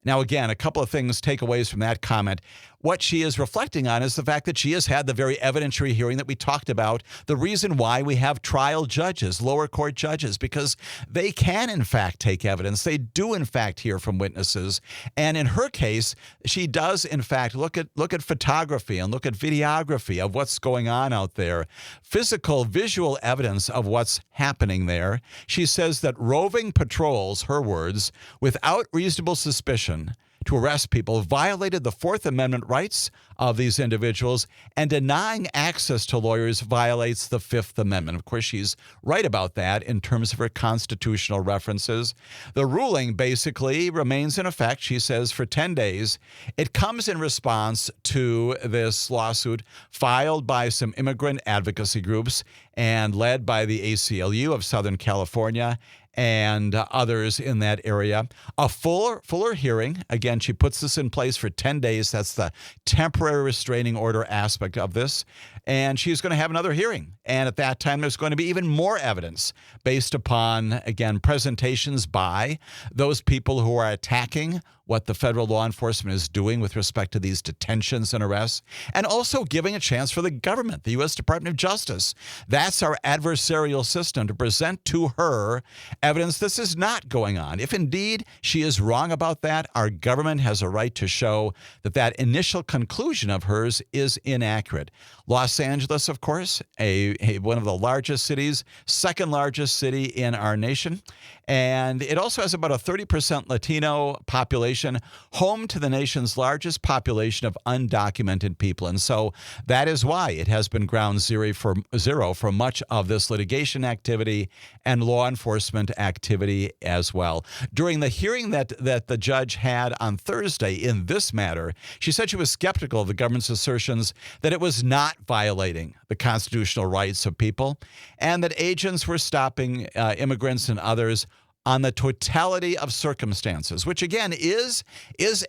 Now, again, a couple of things, takeaways from that comment. What she is reflecting on is the fact that she has had the very evidentiary hearing that we talked about, the reason why we have trial judges, lower court judges, because they can, in fact, take evidence. They do, in fact, hear from witnesses. And in her case, she does, in fact, look at photography and look at videography of what's going on out there, physical, visual evidence of what's happening there. She says that roving patrols, her words, without reasonable suspicion, to arrest people violated the Fourth Amendment rights of these individuals, and denying access to lawyers violates the Fifth Amendment. Of course, she's right about that in terms of her constitutional references. The ruling basically remains in effect, she says, for 10 days. It comes in response to this lawsuit filed by some immigrant advocacy groups and led by the ACLU of Southern California and others in that area. A fuller hearing. Again, she puts this in place for 10 days. That's the temporary restraining order aspect of this. And she's going to have another hearing. And at that time, there's going to be even more evidence based upon, again, presentations by those people who are attacking what the federal law enforcement is doing with respect to these detentions and arrests, and also giving a chance for the government, the U.S. Department of Justice. That's our adversarial system, to present to her evidence this is not going on. If indeed she is wrong about that, our government has a right to show that that initial conclusion of hers is inaccurate. Los Angeles, of course, one of the largest cities, second largest city in our nation, and it also has about a 30% Latino population, home to the nation's largest population of undocumented people. And so that is why it has been ground zero for much of this litigation activity and law enforcement activity as well. During the hearing that the judge had on Thursday in this matter, she said she was skeptical of the government's assertions that it was not violating the constitutional rights of people and that agents were stopping immigrants and others on the totality of circumstances, which again is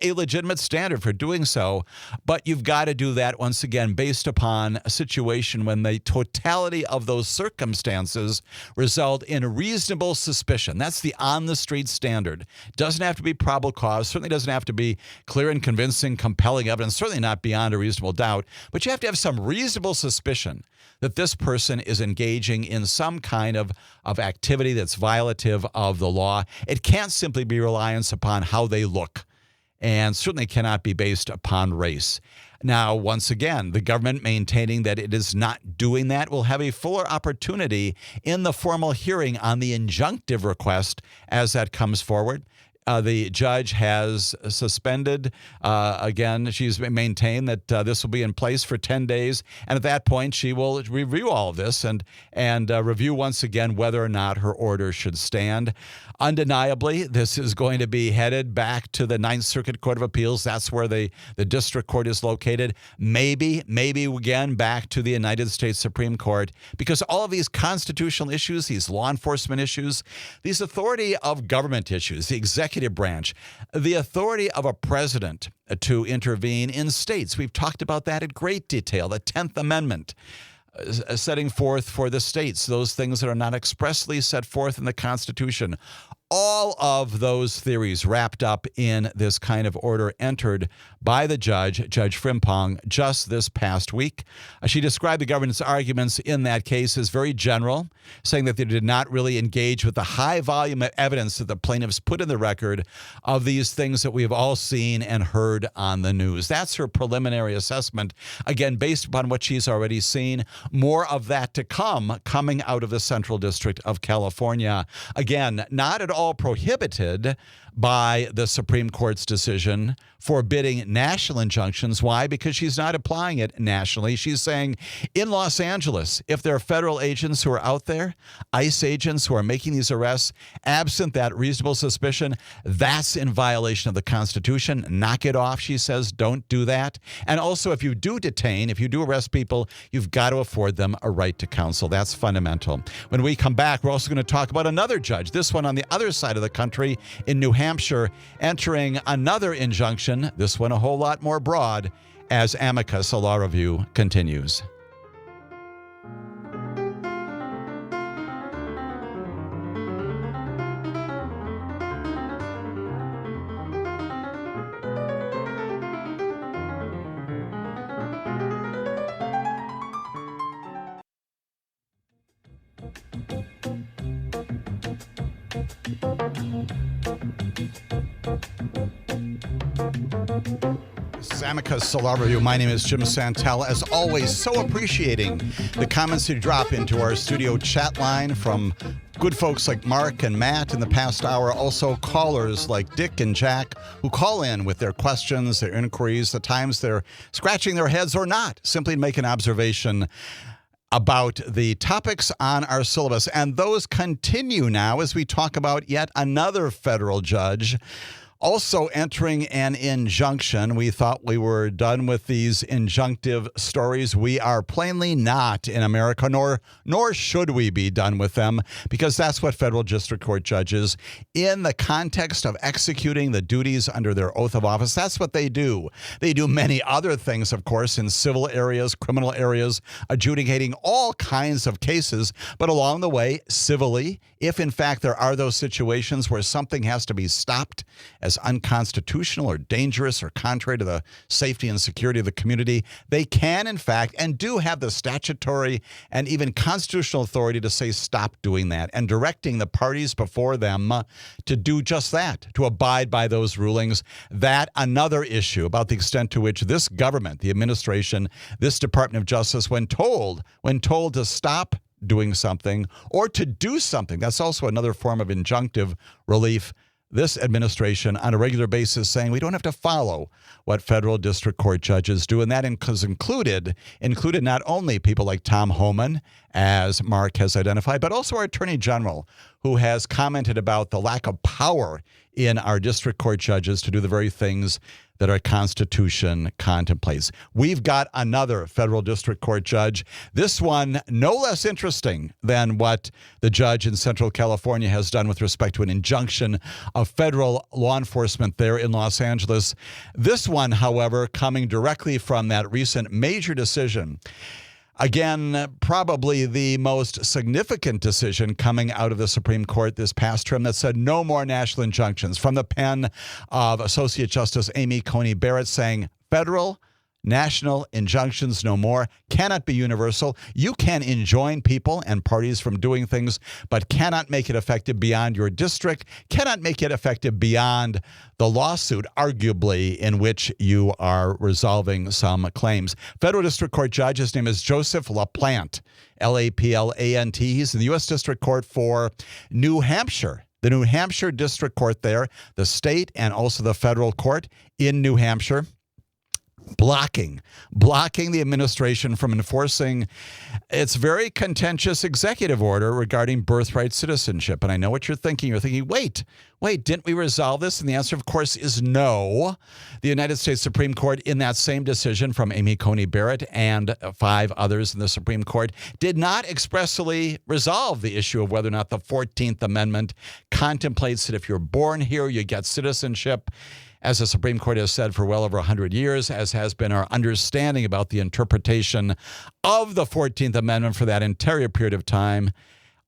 a legitimate standard for doing so. But you've got to do that once again based upon a situation when the totality of those circumstances result in reasonable suspicion. That's the on-the-street standard. Doesn't have to be probable cause, certainly doesn't have to be clear and convincing, compelling evidence, certainly not beyond a reasonable doubt, but you have to have some reasonable suspicion that this person is engaging in some kind of activity that's violative of the law. It can't simply be reliance upon how they look, and certainly cannot be based upon race. Now, once again, the government maintaining that it is not doing that will have a fuller opportunity in the formal hearing on the injunctive request as that comes forward. The judge has suspended, again, she's maintained that this will be in place for 10 days. And at that point, she will review all of this and review once again whether or not her order should stand. Undeniably, this is going to be headed back to the Ninth Circuit Court of Appeals. That's where the district court is located. Maybe again back to the United States Supreme Court, because all of these constitutional issues, these law enforcement issues, these authority of government issues, the executive branch, the authority of a president to intervene in states. We've talked about that in great detail. The 10th Amendment, setting forth for the states those things that are not expressly set forth in the Constitution. All of those theories wrapped up in this kind of order entered by the judge, Judge Frimpong, just this past week. She described the government's arguments in that case as very general, saying that they did not really engage with the high volume of evidence that the plaintiffs put in the record of these things that we have all seen and heard on the news. That's her preliminary assessment, again, based upon what she's already seen. More of that to come, coming out of the Central District of California. Again, not at all prohibited by the Supreme Court's decision forbidding national injunctions. Why? Because she's not applying it nationally. She's saying in Los Angeles, if there are federal agents who are out there, ICE agents who are making these arrests, absent that reasonable suspicion, that's in violation of the Constitution. Knock it off, she says. Don't do that. And also, if you do detain, if you do arrest people, you've got to afford them a right to counsel. That's fundamental. When we come back, we're also going to talk about another judge, this one on the other side of the country in New Hampshire, entering another injunction, this one a whole lot more broad, as Amicus, a law review, continues. Amicus Law Review. My name is Jim Santelle. As always, so appreciating the comments you drop into our studio chat line from good folks like Mark and Matt in the past hour. Also callers like Dick and Jack who call in with their questions, their inquiries. The times they're scratching their heads or not, simply to make an observation about the topics on our syllabus. And those continue now as we talk about yet another federal judge Also entering an injunction. We thought we were done with these injunctive stories. We are plainly not in America, nor should we be done with them, because that's what federal district court judges, in the context of executing the duties under their oath of office, that's what they do. They do many other things, of course, in civil areas, criminal areas, adjudicating all kinds of cases, but along the way, civilly, if in fact there are those situations where something has to be stopped as unconstitutional or dangerous or contrary to the safety and security of the community, they can, in fact, and do have the statutory and even constitutional authority to say stop doing that, and directing the parties before them to do just that, to abide by those rulings. That another issue about the extent to which this government, the administration, this Department of Justice, when told to stop doing something or to do something, that's also another form of injunctive relief. This administration on a regular basis saying we don't have to follow what federal district court judges do. And that included not only people like Tom Homan, as Mark has identified, but also our Attorney General, who has commented about the lack of power in our district court judges to do the very things that our Constitution contemplates. We've got another federal district court judge, this one no less interesting than what the judge in Central California has done with respect to an injunction of federal law enforcement there in Los Angeles. This one, however, coming directly from that recent major decision. Again, probably the most significant decision coming out of the Supreme Court this past term that said no more national injunctions, from the pen of Associate Justice Amy Coney Barrett, saying federal national injunctions no more, cannot be universal. You can enjoin people and parties from doing things, but cannot make it effective beyond your district, cannot make it effective beyond the lawsuit, arguably, in which you are resolving some claims. Federal District Court judge, his name is Joseph LaPlante, L-A-P-L-A-N-T. He's in the U.S. District Court for New Hampshire. The New Hampshire District Court there, the state and also the federal court in New Hampshire, blocking the administration from enforcing its very contentious executive order regarding birthright citizenship. And I know what you're thinking. You're thinking, wait, didn't we resolve this? And the answer, of course, is no. The United States Supreme Court, in that same decision from Amy Coney Barrett and 5 others in the Supreme Court, did not expressly resolve the issue of whether or not the 14th Amendment contemplates that if you're born here, you get citizenship. As the Supreme Court has said for well over 100 years, as has been our understanding about the interpretation of the 14th Amendment for that entire period of time.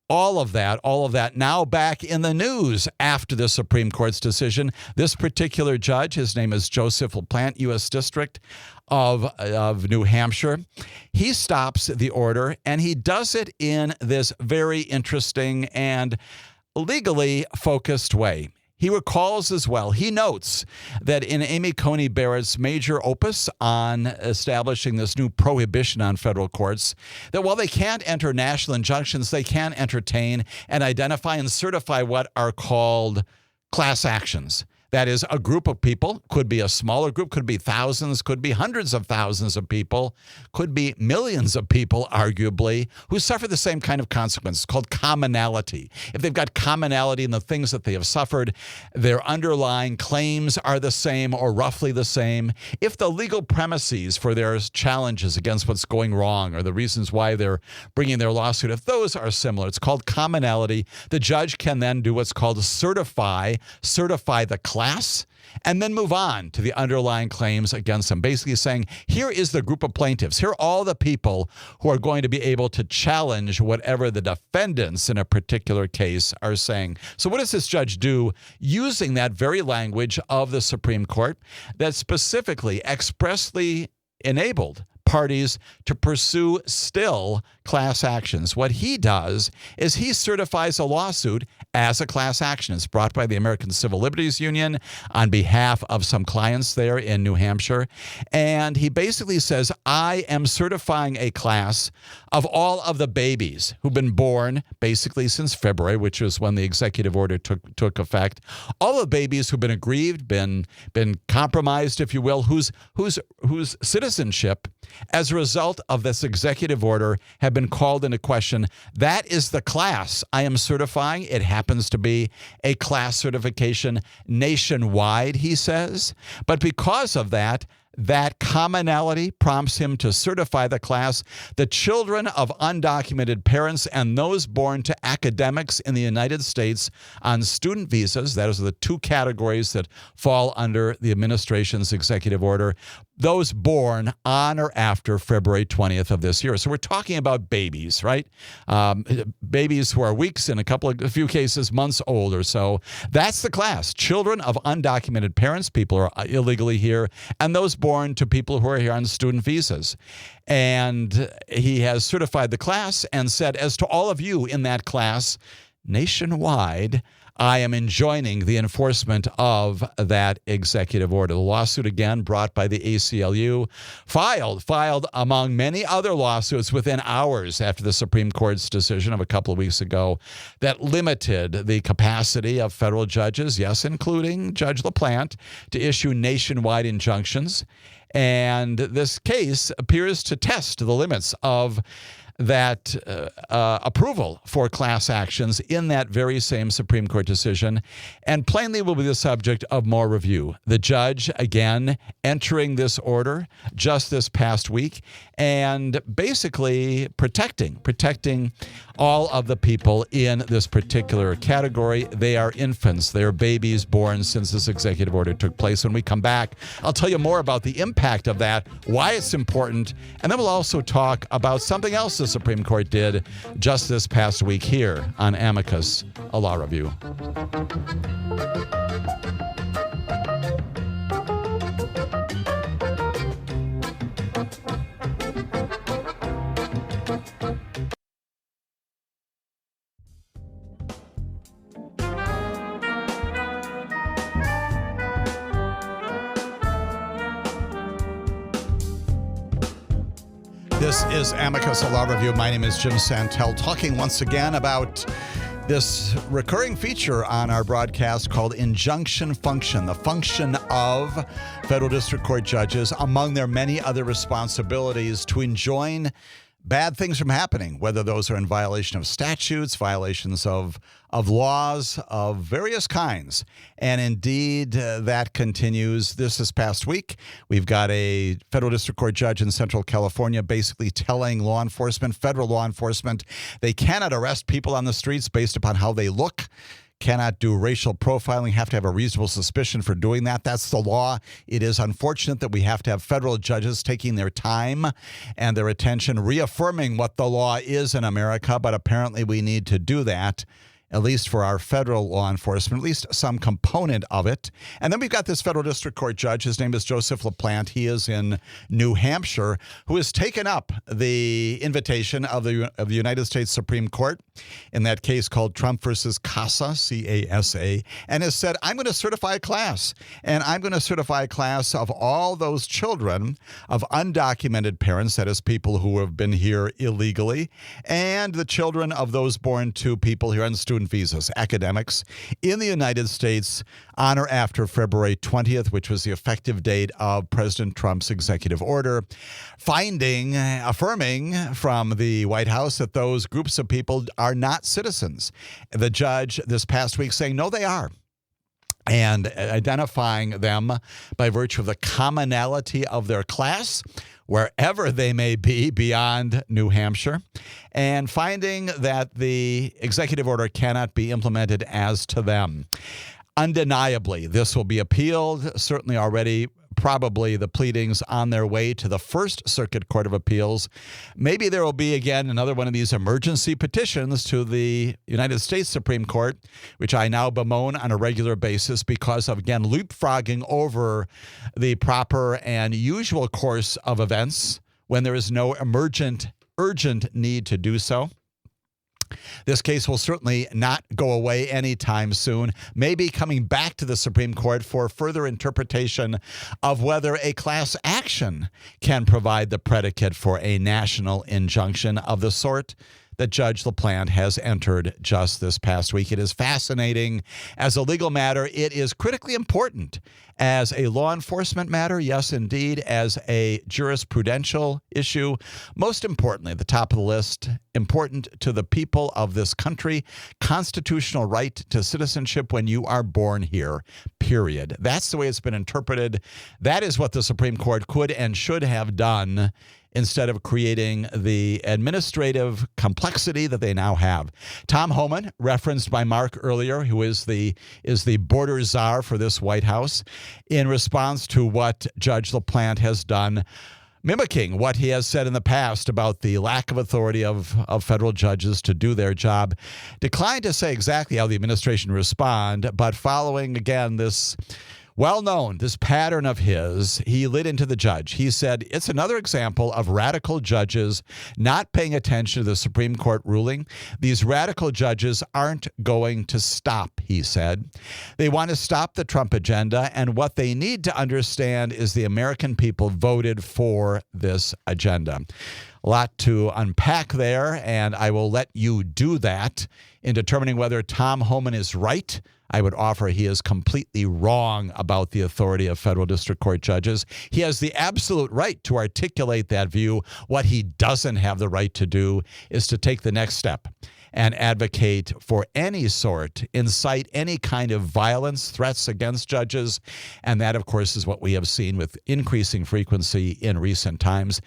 All of that now back in the news after the Supreme Court's decision. This particular judge, his name is Joseph LaPlante, U.S. District of New Hampshire. He stops the order, and he does it in this very interesting and legally focused way. He recalls as well, he notes that in Amy Coney Barrett's major opus on establishing this new prohibition on federal courts, that while they can't enter national injunctions, they can entertain and identify and certify what are called class actions. That is, a group of people, could be a smaller group, could be thousands, could be hundreds of thousands of people, could be millions of people, arguably, who suffer the same kind of consequences, called commonality. If they've got commonality in the things that they have suffered, their underlying claims are the same or roughly the same. If the legal premises for their challenges against what's going wrong or the reasons why they're bringing their lawsuit, if those are similar, it's called commonality. The judge can then do what's called certify the class, and then move on to the underlying claims against them, basically saying, here is the group of plaintiffs. Here are all the people who are going to be able to challenge whatever the defendants in a particular case are saying. So what does this judge do using that very language of the Supreme Court that specifically expressly enabled parties to pursue still class actions? What he does is he certifies a lawsuit as a class action. It's brought by the American Civil Liberties Union on behalf of some clients there in New Hampshire. And he basically says, I am certifying a class of all of the babies who've been born basically since February, which is when the executive order took effect. All the babies who've been aggrieved, been compromised, if you will, whose citizenship as a result of this executive order have been called into question. That is the class I am certifying. It happens to be a class certification nationwide, he says. But because of that commonality prompts him to certify the class. The children of undocumented parents and those born to academics in the United States on student visas, those are the two categories that fall under the administration's executive order, those born on or after February 20th of this year. So we're talking about babies, right? Babies who are weeks, in a few cases, months old or so. That's the class. Children of undocumented parents, people who are illegally here, and those born to people who are here on student visas. And he has certified the class and said, as to all of you in that class, nationwide, I am enjoining the enforcement of that executive order. The lawsuit, again, brought by the ACLU, filed among many other lawsuits within hours after the Supreme Court's decision of a couple of weeks ago that limited the capacity of federal judges, yes, including Judge LaPlante, to issue nationwide injunctions. And this case appears to test the limits of that approval for class actions in that very same Supreme Court decision, and plainly will be the subject of more review. The judge, again, entering this order just this past week and basically protecting all of the people in this particular category. They are infants. They are babies born since this executive order took place. When we come back, I'll tell you more about the impact of that, why it's important, and then we'll also talk about something else the Supreme Court did just this past week here on Amicus, a law review. This is Amicus, a law review. My name is Jim Santelle, talking once again about this recurring feature on our broadcast called injunction function, the function of federal district court judges, among their many other responsibilities, to enjoin bad things from happening, whether those are in violation of statutes, violations of laws of various kinds. And indeed, that continues this past week. We've got a federal district court judge in Central California basically telling federal law enforcement, they cannot arrest people on the streets based upon how they look, cannot do racial profiling, have to have a reasonable suspicion for doing that. That's the law. It is unfortunate that we have to have federal judges taking their time and their attention reaffirming what the law is in America, but apparently we need to do that, at least for our federal law enforcement, at least some component of it. And then we've got this federal district court judge. His name is Joseph LaPlante. He is in New Hampshire, who has taken up the invitation of the United States Supreme Court in that case called Trump versus CASA, C-A-S-A, and has said, I'm going to certify a class. And I'm going to certify a class of all those children of undocumented parents, that is people who have been here illegally, and the children of those born to people here on student visas, academics, in the United States on or after February 20th, which was the effective date of President Trump's executive order, affirming from the White House that those groups of people are not citizens. The judge this past week saying, no, they are, and identifying them by virtue of the commonality of their class, wherever they may be beyond New Hampshire, and finding that the executive order cannot be implemented as to them. Undeniably, this will be appealed, certainly already probably the pleadings on their way to the First Circuit Court of Appeals. Maybe there will be, again, another one of these emergency petitions to the United States Supreme Court, which I now bemoan on a regular basis because of, again, leapfrogging over the proper and usual course of events when there is no urgent need to do so. This case will certainly not go away anytime soon, maybe coming back to the Supreme Court for further interpretation of whether a class action can provide the predicate for a national injunction of the sort that Judge LaPlante has entered just this past week. It is fascinating as a legal matter. It is critically important as a law enforcement matter, yes, indeed, as a jurisprudential issue. Most importantly, at the top of the list, important to the people of this country, constitutional right to citizenship when you are born here, period. That's the way it's been interpreted. That is what the Supreme Court could and should have done instead of creating the administrative complexity that they now have. Tom Homan, referenced by Mark earlier, who is the border czar for this White House, in response to what Judge LaPlante has done, mimicking what he has said in the past about the lack of authority of federal judges to do their job, declined to say exactly how the administration respond, but following, again, this this pattern of his, he lit into the judge. He said, it's another example of radical judges not paying attention to the Supreme Court ruling. These radical judges aren't going to stop, he said. They want to stop the Trump agenda, and what they need to understand is the American people voted for this agenda. A lot to unpack there, and I will let you do that in determining whether Tom Homan is right. I would offer he is completely wrong about the authority of federal district court judges. He has the absolute right to articulate that view. What he doesn't have the right to do is to take the next step and advocate for any sort, incite any kind of violence, threats against judges. And that, of course, is what we have seen with increasing frequency in recent times.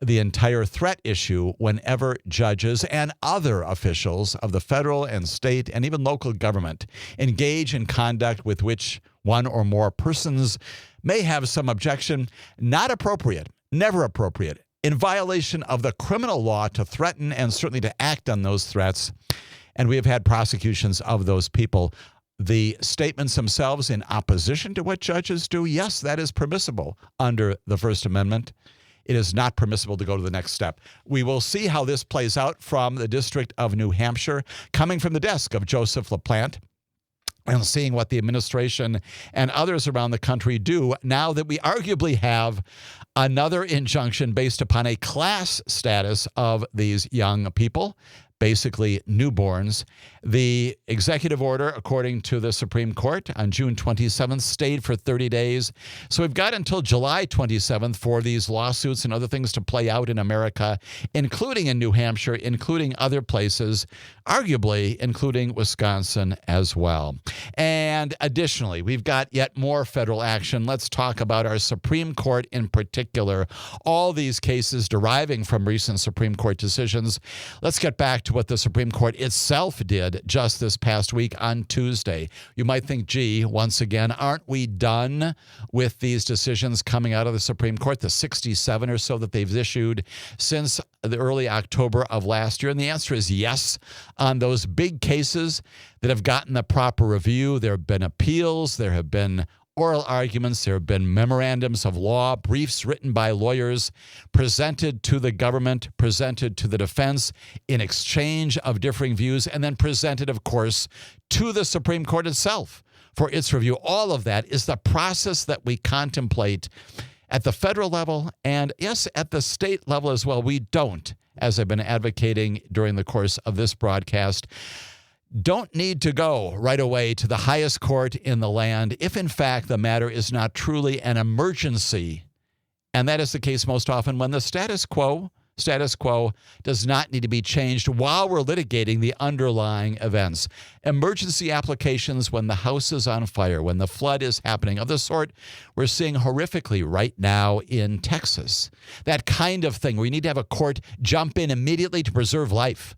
The entire threat issue whenever judges and other officials of the federal and state and even local government engage in conduct with which one or more persons may have some objection, not appropriate, never appropriate, in violation of the criminal law to threaten and certainly to act on those threats. And we have had prosecutions of those people. The statements themselves in opposition to what judges do, yes, that is permissible under the First Amendment. It is not permissible to go to the next step. We will see how this plays out from the District of New Hampshire, coming from the desk of Joseph LaPlante, and seeing what the administration and others around the country do now that we arguably have another injunction based upon a class status of these young people, basically newborns. The executive order, according to the Supreme Court, on June 27th, stayed for 30 days. So we've got until July 27th for these lawsuits and other things to play out in America, including in New Hampshire, including other places, arguably including Wisconsin as well. And additionally, we've got yet more federal action. Let's talk about our Supreme Court in particular. All these cases deriving from recent Supreme Court decisions. Let's get back to what the Supreme Court itself did just this past week on Tuesday. You might think, gee, once again, aren't we done with these decisions coming out of the Supreme Court, the 67 or so that they've issued since the early October of last year? And the answer is yes. On those big cases that have gotten the proper review, there have been appeals, there have been oral arguments, there have been memorandums of law, briefs written by lawyers, presented to the government, presented to the defense in exchange of differing views, and then presented, of course, to the Supreme Court itself for its review. All of that is the process that we contemplate at the federal level and, yes, at the state level as well. We don't, as I've been advocating during the course of this broadcast, don't need to go right away to the highest court in the land if, in fact, the matter is not truly an emergency. And that is the case most often when the status quo does not need to be changed while we're litigating the underlying events. Emergency applications when the house is on fire, when the flood is happening, of the sort we're seeing horrifically right now in Texas. That kind of thing where you need to have a court jump in immediately to preserve life.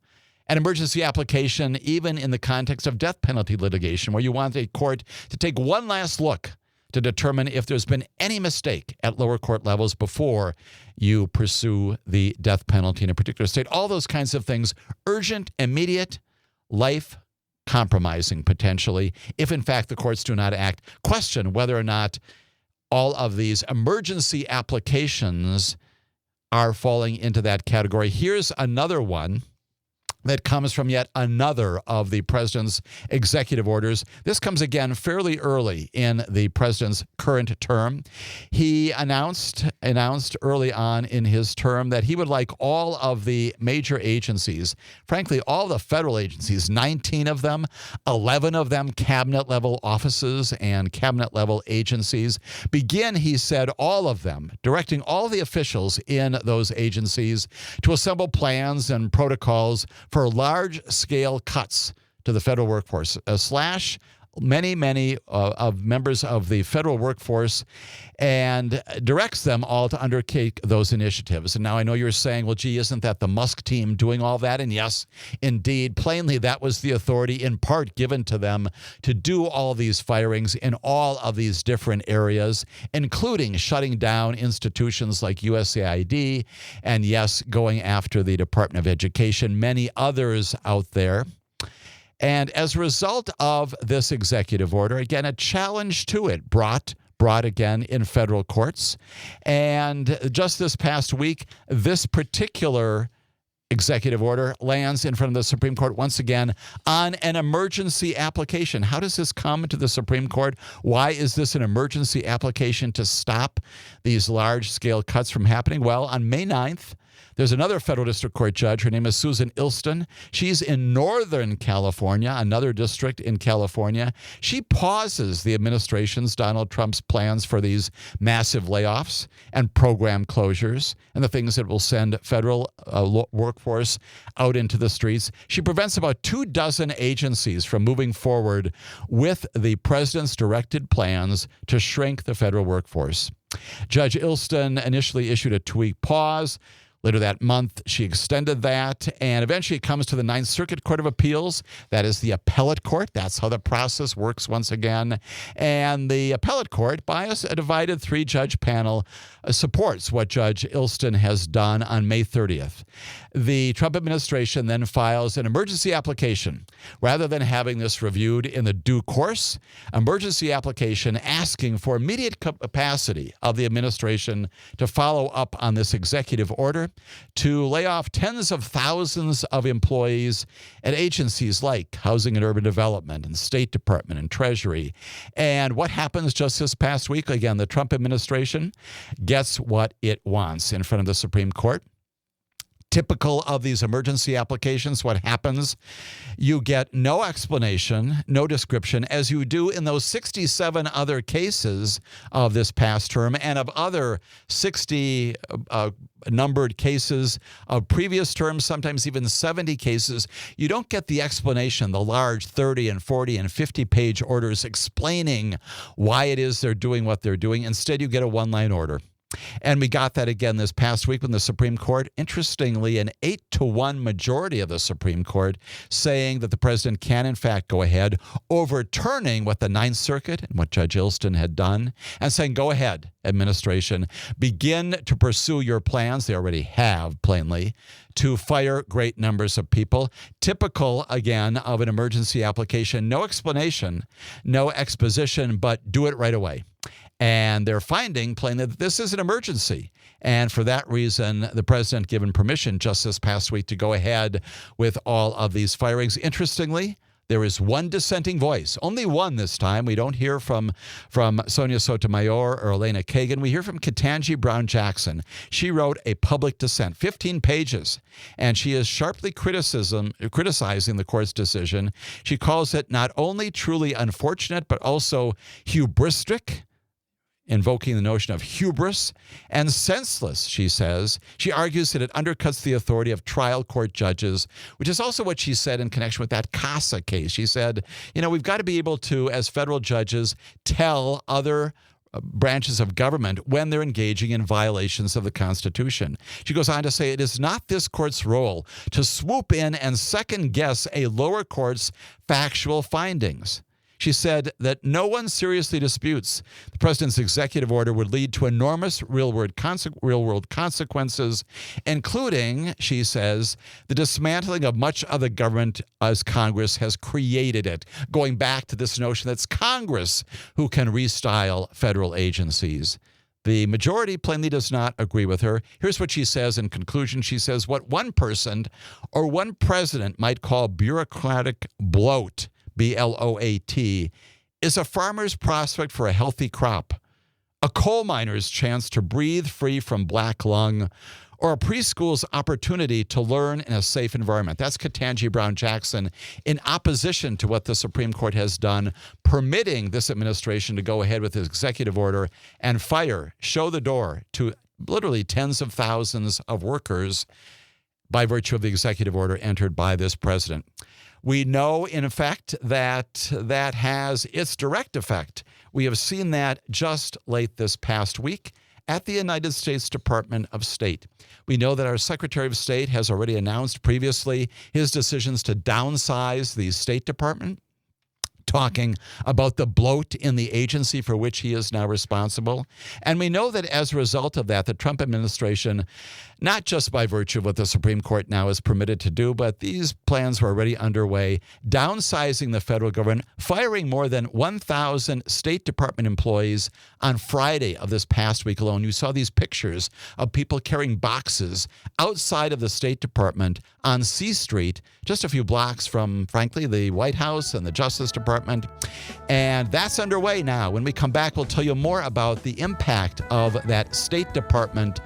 An emergency application, even in the context of death penalty litigation, where you want a court to take one last look to determine if there's been any mistake at lower court levels before you pursue the death penalty in a particular state. All those kinds of things, urgent, immediate, life compromising potentially, if in fact the courts do not act. Question whether or not all of these emergency applications are falling into that category. Here's another one that comes from yet another of the president's executive orders. This comes again fairly early in the president's current term. He announced early on in his term that he would like all of the major agencies, frankly, all the federal agencies, 19 of them, 11 of them cabinet-level offices and cabinet-level agencies, begin, he said, all of them, directing all the officials in those agencies to assemble plans and protocols for large-scale cuts to the federal workforce, slash many of members of the federal workforce, and directs them all to undertake those initiatives. And now I know you're saying, well, gee, isn't that the Musk team doing all that? And yes, indeed, plainly, that was the authority in part given to them to do all these firings in all of these different areas, including shutting down institutions like USAID, and yes, going after the Department of Education, many others out there. And as a result of this executive order, again, a challenge to it brought again in federal courts. And just this past week, this particular executive order lands in front of the Supreme Court once again on an emergency application. How does this come to the Supreme Court? Why is this an emergency application to stop these large-scale cuts from happening? Well, on May 9th, there's another federal district court judge. Her name is Susan Ilston. She's in Northern California, another district in California. She pauses the administration's, Donald Trump's, plans for these massive layoffs and program closures and the things that will send federal workforce out into the streets. She prevents about 24 agencies from moving forward with the president's directed plans to shrink the federal workforce. Judge Ilston initially issued a 2-week pause. Later that month, she extended that, and eventually it comes to the Ninth Circuit Court of Appeals. That is the appellate court. That's how the process works once again. And the appellate court, by a divided 3-judge panel, supports what Judge Ilston has done on May 30th. The Trump administration then files an emergency application. Rather than having this reviewed in the due course, emergency application asking for immediate capacity of the administration to follow up on this executive order, to lay off tens of thousands of employees at agencies like Housing and Urban Development and State Department and Treasury. And what happens just this past week? Again, the Trump administration gets what it wants in front of the Supreme Court. Typical of these emergency applications, what happens? You get no explanation, no description, as you do in those 67 other cases of this past term and of other 60 numbered cases of previous terms, sometimes even 70 cases. You don't get the explanation, the large 30 and 40 and 50-page orders explaining why it is they're doing what they're doing. Instead, you get a one-line order. And we got that again this past week when the Supreme Court, interestingly, an 8-1 majority of the Supreme Court saying that the president can, in fact, go ahead, overturning what the Ninth Circuit and what Judge Ilston had done, and saying, go ahead, administration, begin to pursue your plans. They already have, plainly, to fire great numbers of people. Typical, again, of an emergency application. No explanation, no exposition, but do it right away. And they're finding plainly that this is an emergency. And for that reason, the president given permission just this past week to go ahead with all of these firings. Interestingly, there is one dissenting voice, only one this time. We don't hear from Sonia Sotomayor or Elena Kagan. We hear from Ketanji Brown Jackson. She wrote a public dissent, 15 pages, and she is sharply criticizing the court's decision. She calls it not only truly unfortunate, but also hubristic, invoking the notion of hubris, and senseless, she says. She argues that it undercuts the authority of trial court judges, which is also what she said in connection with that CASA case. She said, we've got to be able to, as federal judges, tell other branches of government when they're engaging in violations of the Constitution. She goes on to say, it is not this court's role to swoop in and second-guess a lower court's factual findings. She said that no one seriously disputes the president's executive order would lead to enormous real-world consequences, including, she says, the dismantling of much of the government as Congress has created it, going back to this notion that it's Congress who can restyle federal agencies. The majority plainly does not agree with her. Here's what she says in conclusion. She says, what one person or one president might call bureaucratic bloat, B-L-O-A-T, is a farmer's prospect for a healthy crop, a coal miner's chance to breathe free from black lung, or a preschool's opportunity to learn in a safe environment. That's Ketanji Brown Jackson in opposition to what the Supreme Court has done, permitting this administration to go ahead with this executive order and show the door to literally tens of thousands of workers by virtue of the executive order entered by this president. We know, in effect, that has its direct effect. We have seen that just late this past week at the United States Department of State. We know that our Secretary of State has already announced previously his decisions to downsize the State Department, talking about the bloat in the agency for which he is now responsible. And we know that as a result of that, the Trump administration, not just by virtue of what the Supreme Court now is permitted to do, but these plans were already underway, downsizing the federal government, firing more than 1,000 State Department employees on Friday of this past week alone. You saw these pictures of people carrying boxes outside of the State Department on C Street, just a few blocks from, frankly, the White House and the Justice Department. And that's underway now. When we come back, we'll tell you more about the impact of that State Department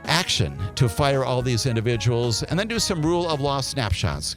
action to fire all these individuals, and then do some rule of law snapshots.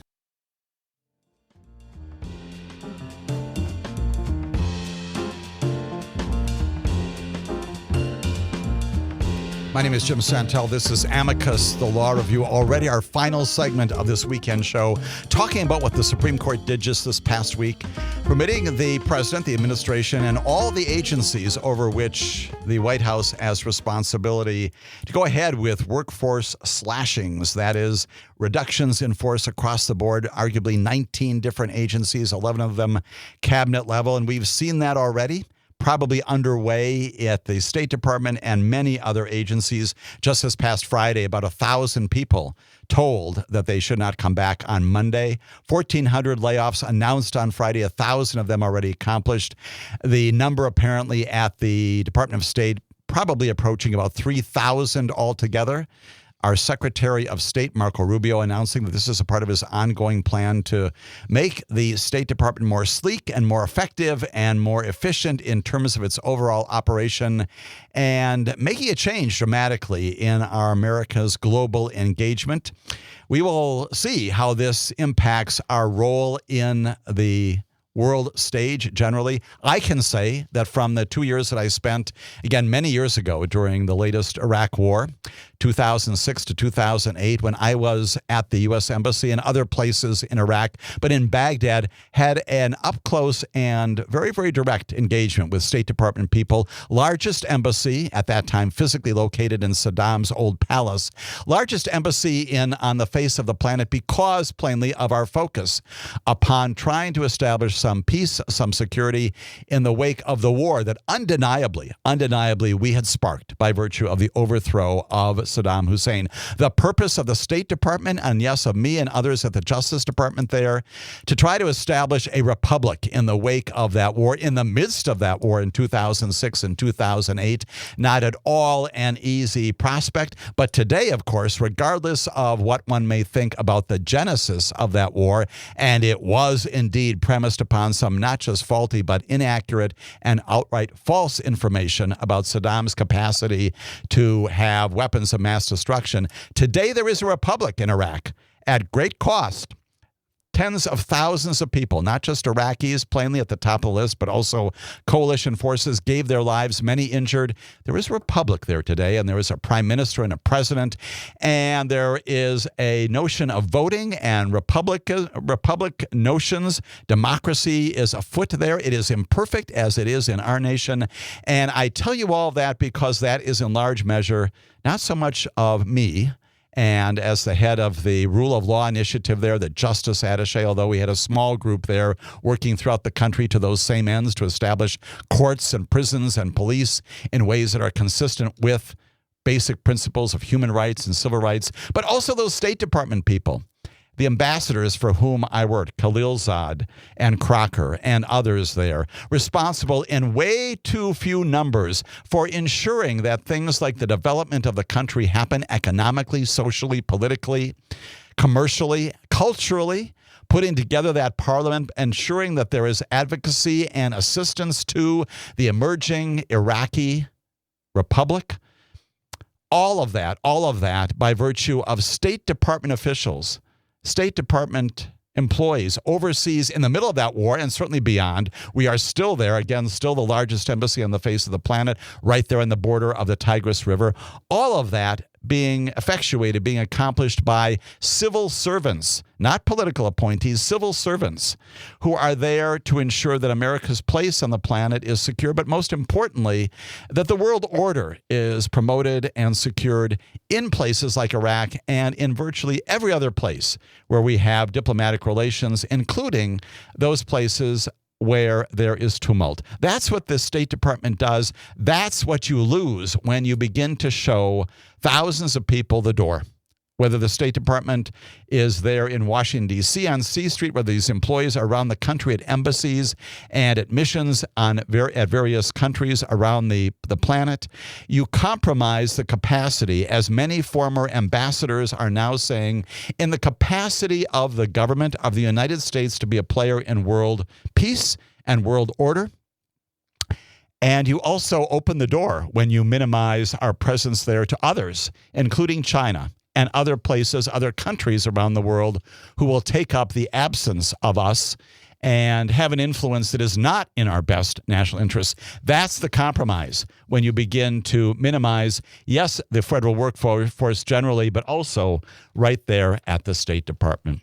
My name is Jim Santelle. This is Amicus, the Law Review, already our final segment of this weekend show, talking about what the Supreme Court did just this past week, permitting the president, the administration, and all the agencies over which the White House has responsibility to go ahead with workforce slashings, that is, reductions in force across the board, arguably 19 different agencies, 11 of them cabinet level, and we've seen that already. Probably underway at the State Department and many other agencies. Just this past Friday, about 1,000 people told that they should not come back on Monday. 1,400 layoffs announced on Friday, 1,000 of them already accomplished. The number apparently at the Department of State probably approaching about 3,000 altogether. Our Secretary of State, Marco Rubio, announcing that this is a part of his ongoing plan to make the State Department more sleek and more effective and more efficient in terms of its overall operation, and making a change dramatically in our America's global engagement. We will see how this impacts our role in the world stage generally. I can say that from the 2 years that I spent, again, many years ago during the latest Iraq War, 2006 to 2008, when I was at the U.S. Embassy and other places in Iraq, but in Baghdad, had an up-close and very, very direct engagement with State Department people. Largest embassy at that time, physically located in Saddam's old palace. Largest embassy on the face of the planet because, plainly, of our focus upon trying to establish some peace, some security in the wake of the war that undeniably we had sparked by virtue of the overthrow of Saddam Hussein. The purpose of the State Department, and yes, of me and others at the Justice Department there, to try to establish a republic in the wake of that war, in the midst of that war in 2006 and 2008. Not at all an easy prospect. But today, of course, regardless of what one may think about the genesis of that war, and it was indeed premised upon some not just faulty but inaccurate and outright false information about Saddam's capacity to have weapons of mass destruction. Today there is a republic in Iraq at great cost. Tens of thousands of people, not just Iraqis, plainly at the top of the list, but also coalition forces gave their lives, many injured. There is a republic there today, and there is a prime minister and a president, and there is a notion of voting and republic notions. Democracy is afoot there. It is imperfect as it is in our nation. And I tell you all that because that is in large measure not so much of me, and as the head of the Rule of Law Initiative there, the Justice Attaché, although we had a small group there working throughout the country to those same ends to establish courts and prisons and police in ways that are consistent with basic principles of human rights and civil rights, but also those State Department people. the ambassadors for whom I worked, Khalilzad and Crocker and others there, responsible in way too few numbers for ensuring that things like the development of the country happen economically, socially, politically, commercially, culturally, putting together that parliament, ensuring that there is advocacy and assistance to the emerging Iraqi republic. All of that by virtue of State Department officials, State Department employees overseas in the middle of that war and certainly beyond. We are still there, again, still the largest embassy on the face of the planet, right there on the border of the Tigris River. All of that being effectuated, being accomplished by civil servants, not political appointees, civil servants who are there to ensure that America's place on the planet is secure, but most importantly, that the world order is promoted and secured in places like Iraq and in virtually every other place where we have diplomatic relations, including those places where there is tumult. That's what the State Department does. That's what you lose when you begin to show thousands of people the door. Whether the State Department is there in Washington, D.C. on C Street, whether these employees are around the country at embassies and at missions at various countries around the planet, you compromise the capacity, as many former ambassadors are now saying, in the capacity of the government of the United States to be a player in world peace and world order. And you also open the door when you minimize our presence there to others, including China and other places, other countries around the world who will take up the absence of us and have an influence that is not in our best national interests. That's the compromise when you begin to minimize, yes, the federal workforce generally, but also right there at the State Department.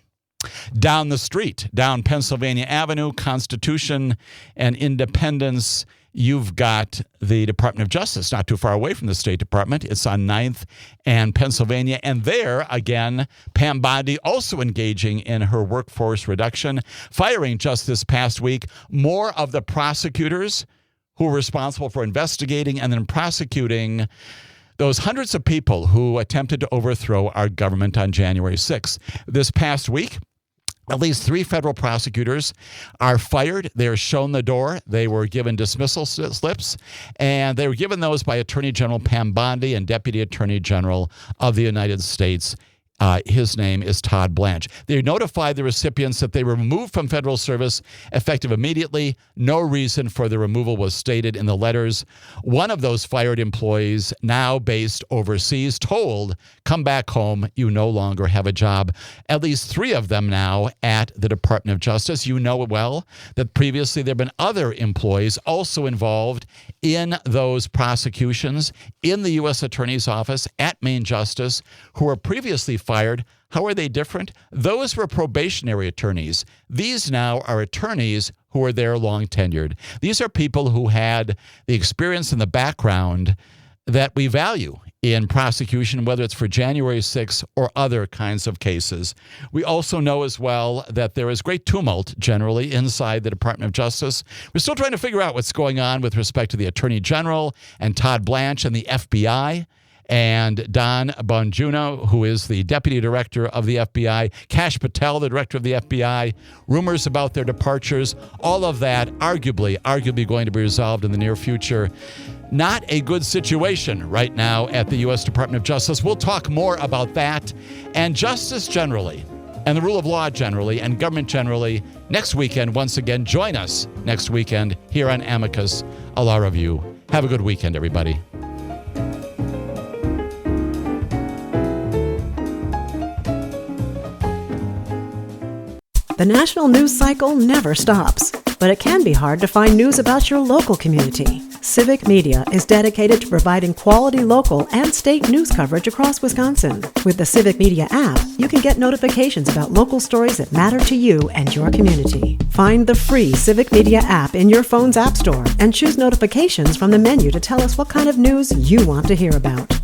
Down the street, down Pennsylvania Avenue, Constitution and Independence, you've got the Department of Justice, not too far away from the State Department. It's on 9th and Pennsylvania. And there, again, Pam Bondi also engaging in her workforce reduction, firing just this past week more of the prosecutors who were responsible for investigating and then prosecuting those hundreds of people who attempted to overthrow our government on January 6th. This past week, at least 3 federal prosecutors are fired. They are shown the door. They were given dismissal slips, and they were given those by Attorney General Pam Bondi and Deputy Attorney General of the United States. His name is Todd Blanche. They notified the recipients that they were removed from federal service effective immediately. No reason for the removal was stated in the letters. One of those fired employees, now based overseas, told, come back home, you no longer have a job. At least 3 of them now at the Department of Justice. You know well that previously there have been other employees also involved in those prosecutions in the U.S. Attorney's Office at Main Justice who were previously fired. How are they different? Those were probationary attorneys. These now are attorneys who are there long tenured. These are people who had the experience and the background that we value in prosecution, whether it's for January 6th or other kinds of cases. We also know as well that there is great tumult generally inside the Department of Justice. We're still trying to figure out what's going on with respect to the Attorney General and Todd Blanche and the FBI. And Don Bongiorno, who is the Deputy Director of the FBI, Kash Patel, the Director of the FBI, rumors about their departures, all of that arguably going to be resolved in the near future. Not a good situation right now at the U.S. Department of Justice. We'll talk more about that and justice generally and the rule of law generally and government generally next weekend. Once again, join us next weekend here on Amicus, a Law Review. Have a good weekend, everybody. The national news cycle never stops, but it can be hard to find news about your local community. Civic Media is dedicated to providing quality local and state news coverage across Wisconsin. With the Civic Media app, you can get notifications about local stories that matter to you and your community. Find the free Civic Media app in your phone's app store and choose notifications from the menu to tell us what kind of news you want to hear about.